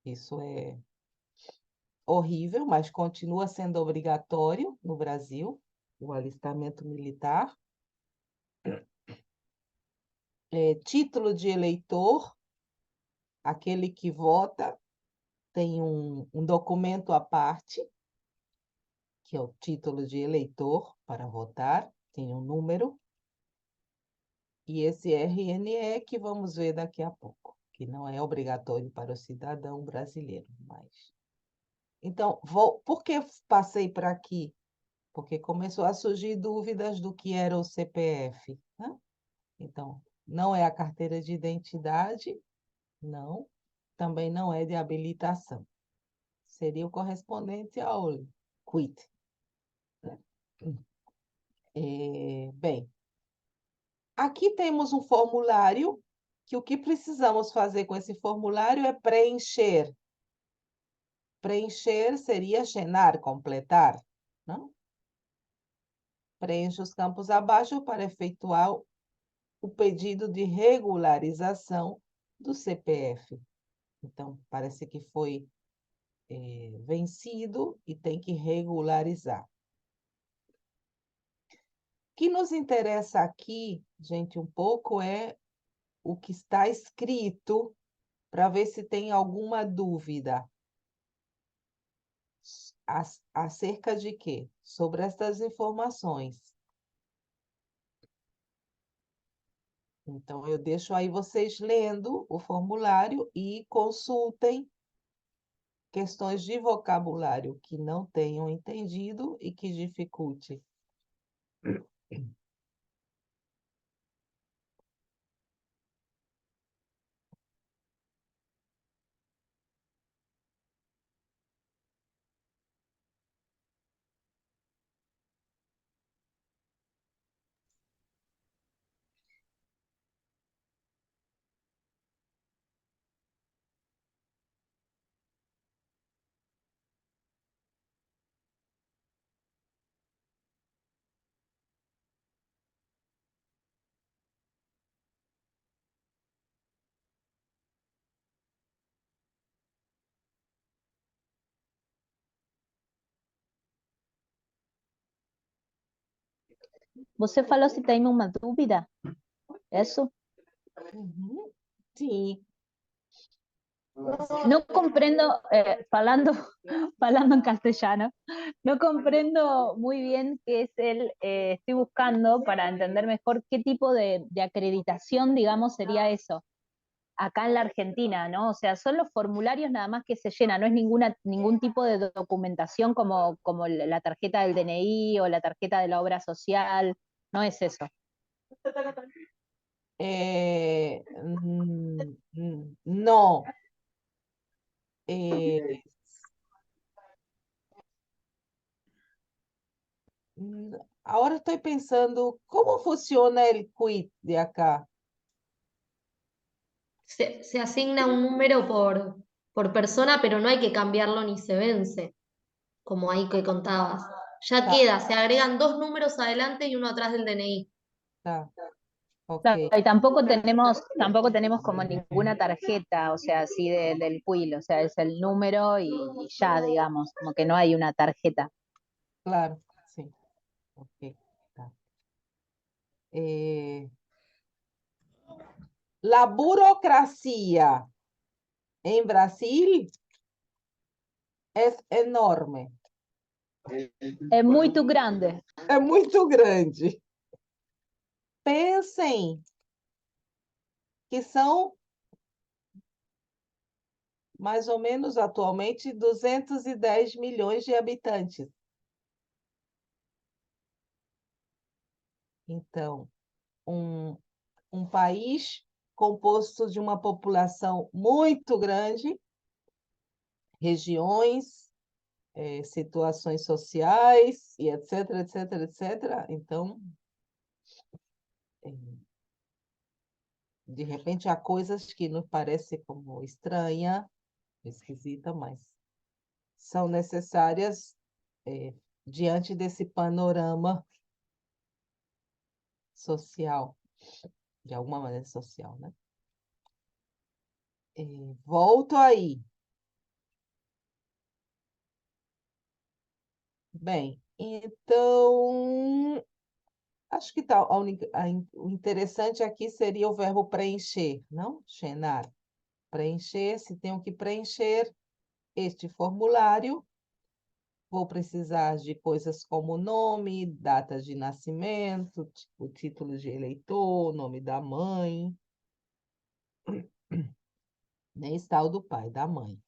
isso é horrível, mas continua sendo obrigatório no Brasil, o alistamento militar. Título de eleitor, aquele que vota, tem um documento à parte, que é o título de eleitor para votar, tem um número. E esse RNE que vamos ver daqui a pouco, que não é obrigatório para o cidadão brasileiro, mas... Então, por que passei para aqui? Porque começou a surgir dúvidas do que era o CPF, né? Então, não é a carteira de identidade, não, também não é de habilitação. Seria o correspondente ao quit. Bem, aqui temos um formulário que o que precisamos fazer com esse formulário é preencher. Preencher seria llenar, completar, não? Preencha os campos abaixo para efetuar o pedido de regularização do CPF. Então, parece que foi vencido e tem que regularizar. O que nos interessa aqui, gente, um pouco é o que está escrito para ver se tem alguma dúvida. Acerca de quê? Sobre estas informações. Então, eu deixo aí vocês lendo o formulário e consultem questões de vocabulário que não tenham entendido e que dificulte. Você falou se tem uma dúvida? Isso? Uhum. Sim. No comprendo, falando, falando en castellano, no comprendo muy bien qué es estoy buscando para entender mejor qué tipo de acreditación, digamos, sería eso, acá en la Argentina, ¿no? O sea, son los formularios nada más que se llenan, no es ningún tipo de documentación como la tarjeta del DNI o la tarjeta de la obra social, no es eso. Não. É, Agora estou pensando como funciona o quit de acá. Se asigna un número por persona, pero no hay que cambiarlo ni se vence, como ahí que contabas. Ya Tá, queda, se agregan dos números adelante y uno atrás del DNI. tá, Claro, ok, y tampoco tenemos como ninguna tarjeta, o sea, así del quill, o sea, es el número y ya, digamos, como que no hay una tarjeta. claro, sim, ok, tá. La burocracia em Brasil é enorme, Es muy tu grande. é muito grande. Pensem que são mais ou menos atualmente 210 milhões de habitantes. Então, um país composto de uma população muito grande, regiões, situações sociais, e etc, etc, etc. Então, de repente, há coisas que nos parecem como estranha, esquisita, mas são necessárias diante desse panorama social, de alguma maneira social, né? Volto aí. Bem, então, acho que tá, o interessante aqui seria o verbo preencher, não? Llenar. Preencher, se tenho que preencher este formulário, vou precisar de coisas como nome, data de nascimento, o título de eleitor, nome da mãe, nem está o do pai, da mãe.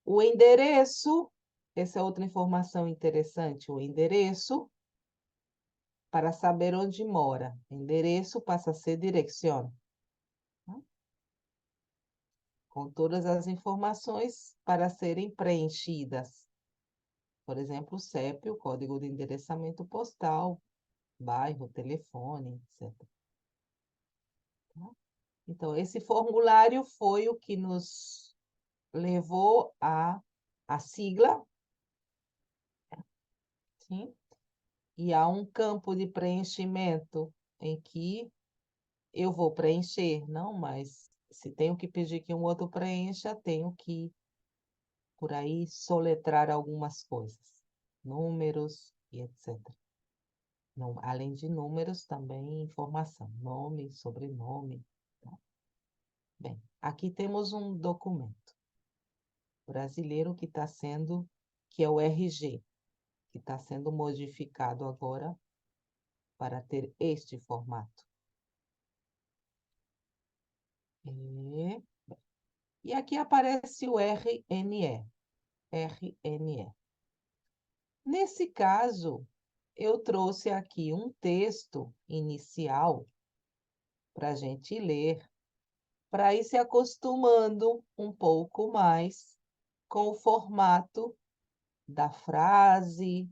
O endereço, essa é outra informação interessante, o endereço, para saber onde mora. Endereço passa a ser direção. Com todas as informações para serem preenchidas. Por exemplo, o CEP, o código de endereçamento postal, bairro, telefone, etc. Então, esse formulário foi o que nos levou à sigla, sim? E há um campo de preenchimento em que eu vou preencher, não, mas se tenho que pedir que um outro preencha, tenho que, por aí, soletrar algumas coisas, números e etc. Não, além de números, também informação, nome, sobrenome. Tá? Bem, aqui temos um documento brasileiro que é o RG, que está sendo modificado agora para ter este formato. E aqui aparece o RNE. RNE. Nesse caso, eu trouxe aqui um texto inicial para a gente ler, para ir se acostumando um pouco mais com o formato da frase,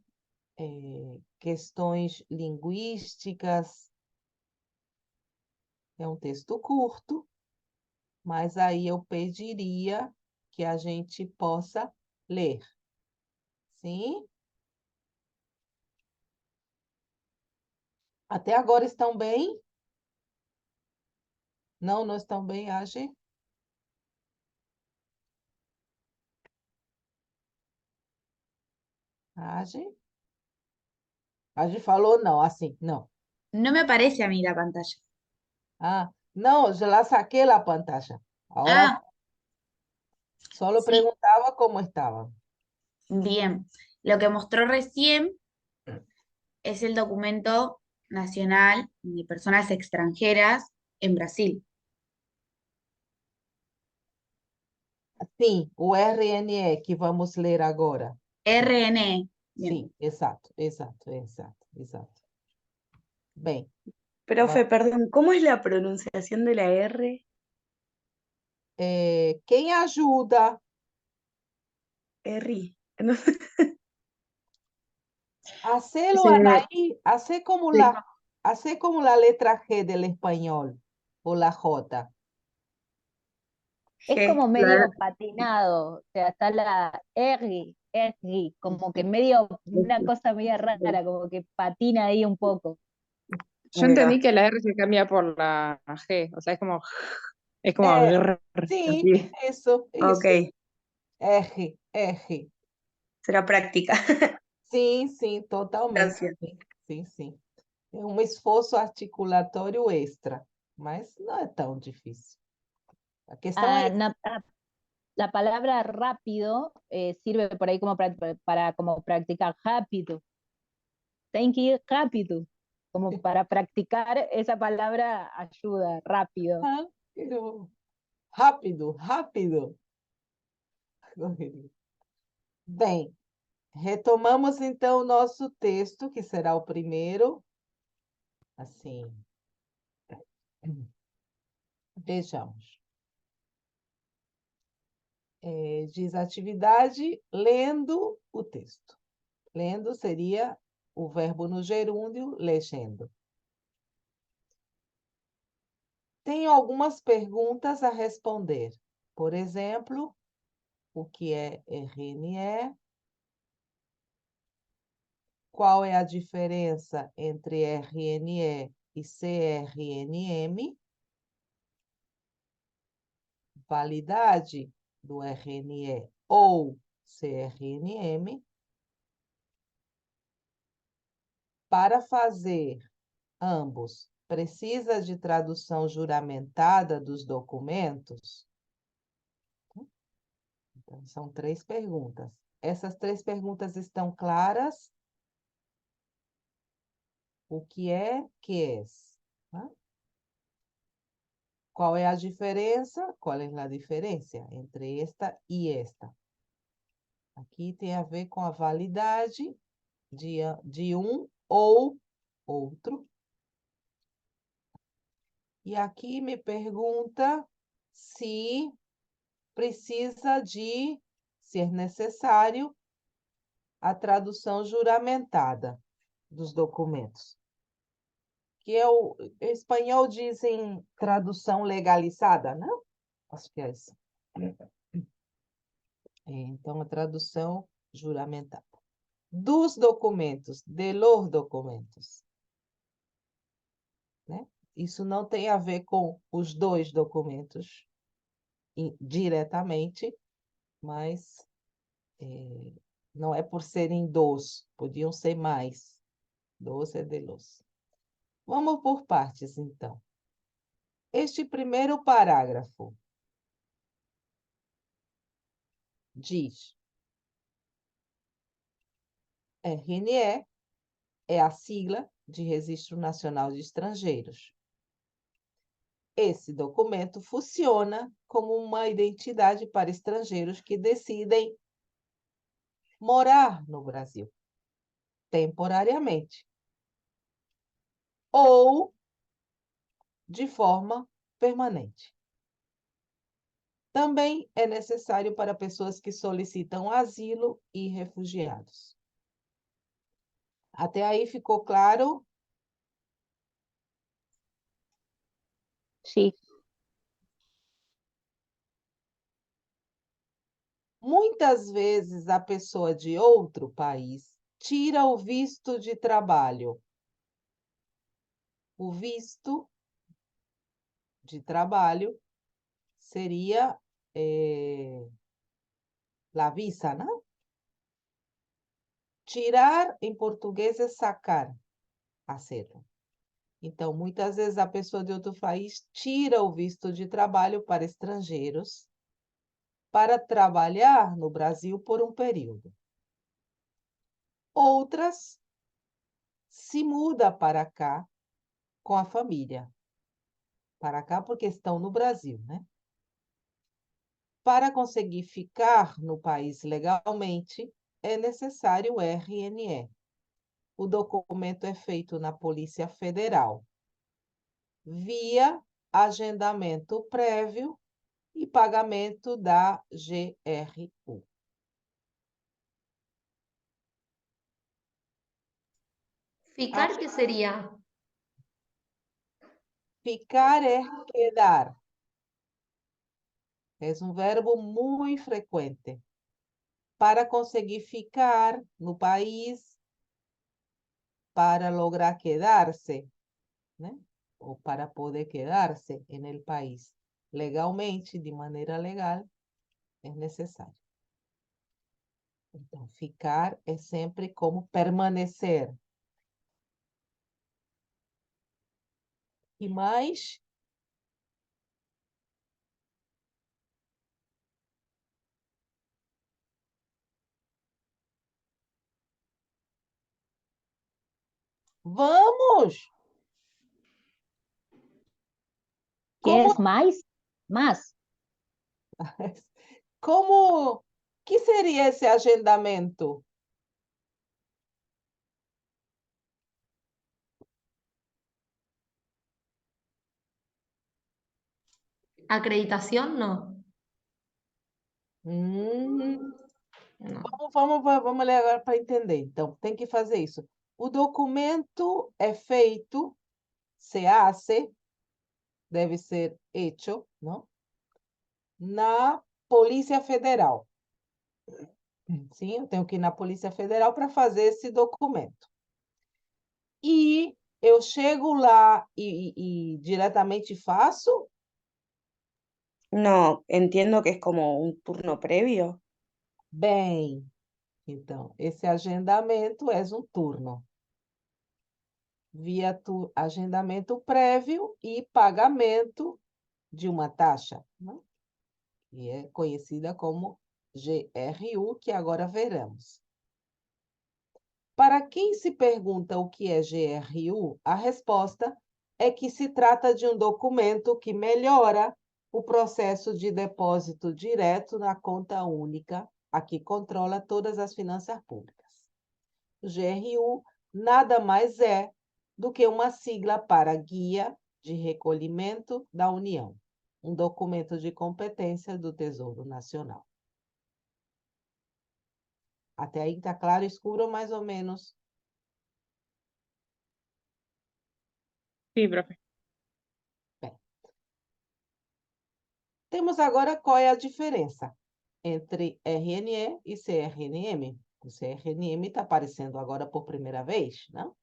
questões linguísticas. É um texto curto, mas aí eu pediria que a gente possa ler. Sim? Até agora estão bem? Não, não estão bem, Age? Age? A gente falou não, assim, não. No me aparece a mí la pantalla. Ah, no, yo la saqué la pantalla. Ahora Ah, solo sí, preguntaba cómo estaba. bien. Lo que mostró recién es el documento nacional de personas extranjeras en Brasil. Sim, o RNE que vamos ler agora. RNE. Bien. Sim, exato. Bem, Profe, perdón, ¿cómo es la pronunciación de la R? quem ajuda? R. No, Hacelo Sí, ahí, sí. hace como la letra G del español o la J. Es G. como medio patinado, o sea, está la R, como que medio, una cosa media rara, como que patina ahí un poco. Yo Ahí entendí va. que la R se cambia por la G, o sea, es como É, grrr, sim, así. isso. Ok, R. será práctica. Sim, totalmente. Gracias. Sim. É um esforço articulatório extra, mas não é tão difícil. A questão é La palabra rápido sirve por ahí como para como practicar rápido. Tem que ir rápido. Como para practicar esa palabra ayuda, rápido. rápido. Bem, retomamos então o nosso texto, que será o primeiro. Assim, vejamos. Diz atividade lendo o texto. Lendo seria o verbo no gerúndio, legendo. Tenho algumas perguntas a responder. Por exemplo, o que é RNE? Qual é a diferença entre RNE e CRNM? Validade do RNE ou CRNM. Para fazer ambos, precisa de tradução juramentada dos documentos? Então, são 3 perguntas. Essas 3 perguntas estão claras? O que é que és? Qual é a diferença? Qual é a diferença entre esta e esta? Aqui tem a ver com a validade de um ou outro. E aqui me pergunta se precisa de, se é necessário, a tradução juramentada dos documentos. Que é o em espanhol dizem tradução legalizada, não? Acho que é isso. Então, a tradução juramentada. Dos documentos, de los documentos. Né? Isso não tem a ver com os 2 documentos diretamente, mas não é por serem dos, podiam ser mais. Dos é de los. Vamos por partes, então. Este primeiro parágrafo diz: RNE é a sigla de Registro Nacional de Estrangeiros. Esse documento funciona como uma identidade para estrangeiros que decidem morar no Brasil temporariamente ou de forma permanente. Também é necessário para pessoas que solicitam asilo e refugiados. Até aí ficou claro? Sí. Muitas vezes a pessoa de outro país tira o visto de trabalho. O visto de trabalho seria la visa, não? Tirar em português é sacar, hacerlo. Então, muitas vezes a pessoa de outro país tira o visto de trabalho para estrangeiros para trabalhar no Brasil por um período. Outras se muda para cá com a família. Para cá porque estão no Brasil, né? Para conseguir ficar no país legalmente, é necessário o RNE. O documento é feito na Polícia Federal, via agendamento prévio e pagamento da GRU. Ficar, ¿qué sería? Ficar é quedar. É um verbo muito frequente. Para conseguir ficar no país, para lograr quedar-se, né? Ou para poder quedar-se no país legalmente, de maneira legal, é necessário. Então, ficar é sempre como permanecer. E mais? Vamos! ¿Quieres más? Más. Como que seria esse agendamento? ¿Acreditación? No. Hum, No. vamos ler agora para entender. Então, tem que fazer isso. O documento é feito, se hace, deve ser hecho, não? Na Polícia Federal. Sim, eu tenho que ir na Polícia Federal para fazer esse documento. E eu chego lá e diretamente faço? No, entiendo que es como un turno previo. Bem, então, esse agendamento é um turno. Via agendamento prévio e pagamento de uma taxa, né? Que é conhecida como GRU, que agora veremos. Para quem se pergunta o que é GRU, a resposta é que se trata de um documento que melhora o processo de depósito direto na conta única, a que controla todas as finanças públicas. O GRU nada mais é do que uma sigla para Guia de Recolhimento da União, um documento de competência do Tesouro Nacional. Até aí está claro, escuro ou mais ou menos? Sí, profe. Bem. Temos agora qual é a diferença entre RNE e CRNM. O CRNM está aparecendo agora por primeira vez, não?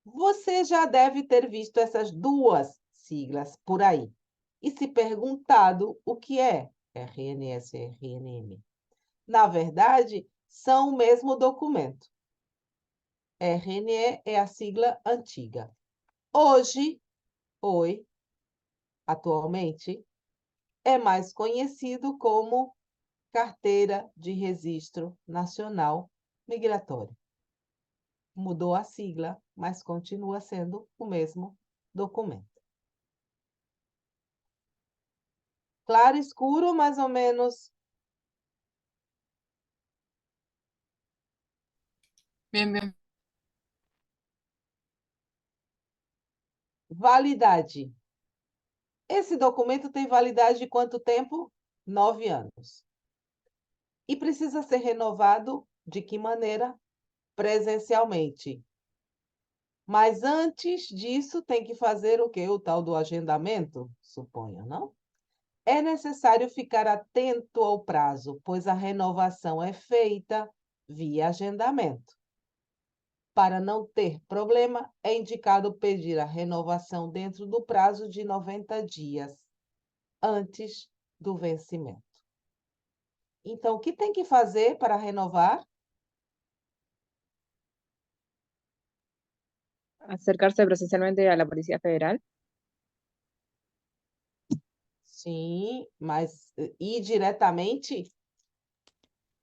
Você já deve ter visto essas duas siglas por aí e se perguntado o que é RNE e CRNM. Na verdade, são o mesmo documento. RNE é a sigla antiga. Hoje, atualmente, é mais conhecido como Carteira de Registro Nacional Migratório. Mudou a sigla, mas continua sendo o mesmo documento. Claro, escuro, mais ou menos. Bien, bien. Validade. Esse documento tem validade de quanto tempo? 9 anos. E precisa ser renovado de que maneira? Presencialmente. Mas antes disso, tem que fazer o quê? O tal do agendamento, suponho, não? É necessário ficar atento ao prazo, pois a renovação é feita via agendamento. Para não ter problema, é indicado pedir a renovação dentro do prazo de 90 dias, antes do vencimento. Então, o que tem que fazer para renovar? acercarse presencialmente a la Policía Federal. Sim, mas ir diretamente?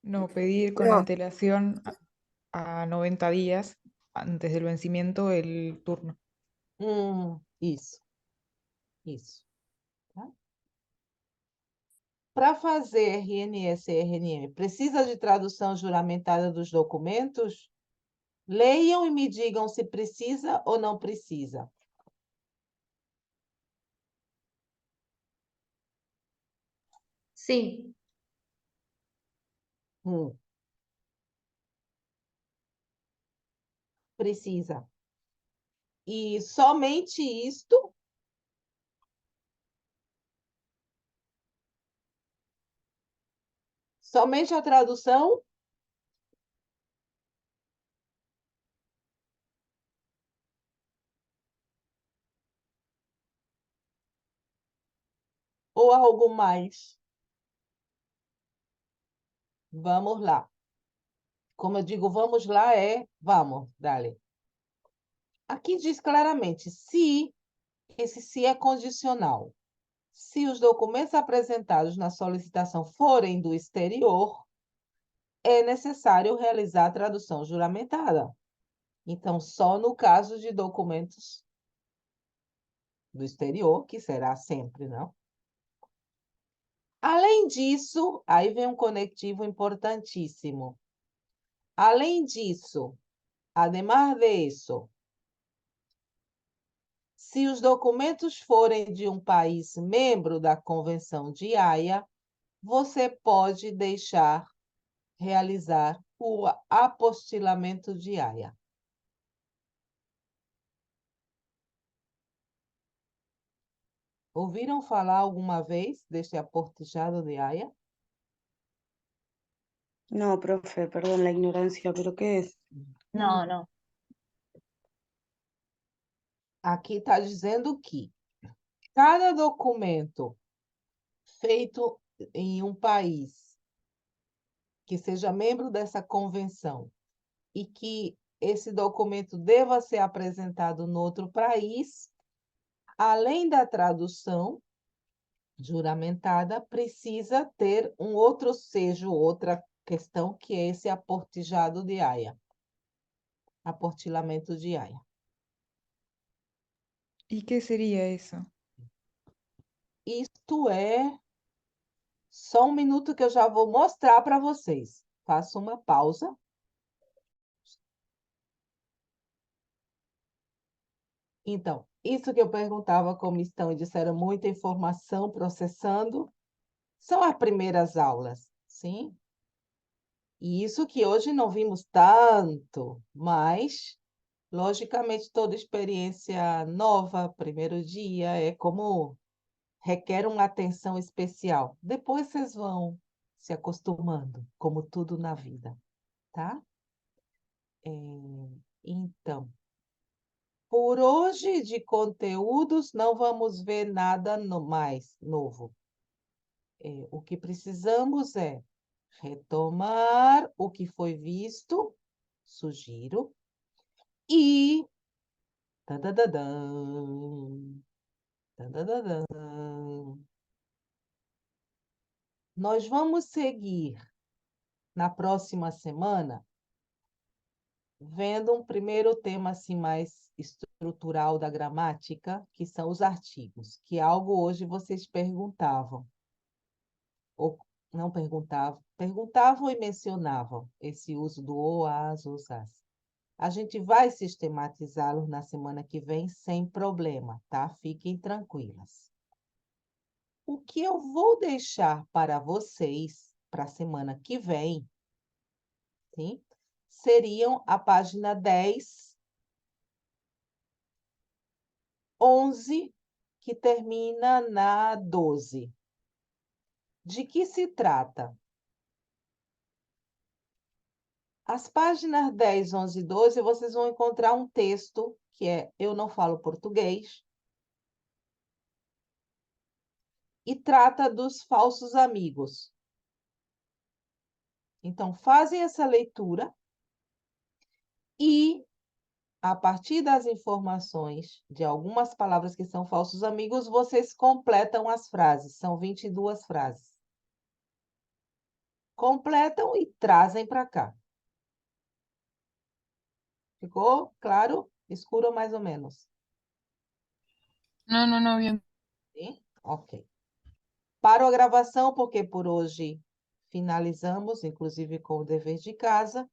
No, pedir con No, antelación a 90 días antes del vencimiento el turno. Isso. Tá? Para fazer RNS e RNM, precisa de tradução juramentada dos documentos? Leiam e me digam se precisa ou não precisa. Sí, Precisa. E somente isto? Somente a tradução? Ou algo mais? Vamos lá. Como eu digo, vamos lá vamos, dale. Aqui diz claramente, se, esse se é condicional. Se os documentos apresentados na solicitação forem do exterior, é necessário realizar a tradução juramentada. Então, só no caso de documentos do exterior, que será sempre, não? Além disso, aí vem um conectivo importantíssimo. Além disso, además de isso, se os documentos forem de um país membro da Convenção de Haia, você pode deixar realizar o apostilamento de Haia. Ouviram falar alguma vez deste aportillado de Haia? no, profe, perdón la ignorancia, pero ¿qué es? No, no. Aqui está dizendo que cada documento feito em um país que seja membro dessa convenção e que esse documento deva ser apresentado no outro país, além da tradução juramentada, precisa ter um outro sejo, outra questão, que é esse aportijado de Haia. Aportilamento de Haia. ¿Y qué sería eso? Isto é... Só um minuto que eu já vou mostrar para vocês. Faço uma pausa. Então, isso que eu perguntava como estão e disseram muita informação processando, são as primeiras aulas, sim? E isso que hoje não vimos tanto, mas, logicamente, toda experiência nova, primeiro dia, é como requer uma atenção especial. Depois vocês vão se acostumando, como tudo na vida, tá? Então, por hoje de conteúdos, não vamos ver nada mais novo. O que precisamos é retomar o que foi visto, sugiro, e... tadadadã, tadadadã. Nós vamos seguir na próxima semana vendo um primeiro tema assim mais estrutural da gramática, que são os artigos, que algo hoje vocês perguntavam. Ou não perguntavam, perguntavam e mencionavam esse uso do o, as, os, as. A gente vai sistematizá-los na semana que vem sem problema, tá? Fiquem tranquilas. O que eu vou deixar para vocês para a semana que vem, sim? Seriam a página 10, 11, que termina na 12. De que se trata? As páginas 10, 11 e 12, vocês vão encontrar um texto que é Eu Não Falo Português, e trata dos falsos amigos. Então, fazem essa leitura e a partir das informações de algumas palavras que são falsos amigos, vocês completam as frases. São 22 frases. Completam e trazem para cá. Ficou claro? Escuro mais ou menos? No, bien. Sim? Ok. Paro a gravação, porque por hoje finalizamos, inclusive com o dever de casa.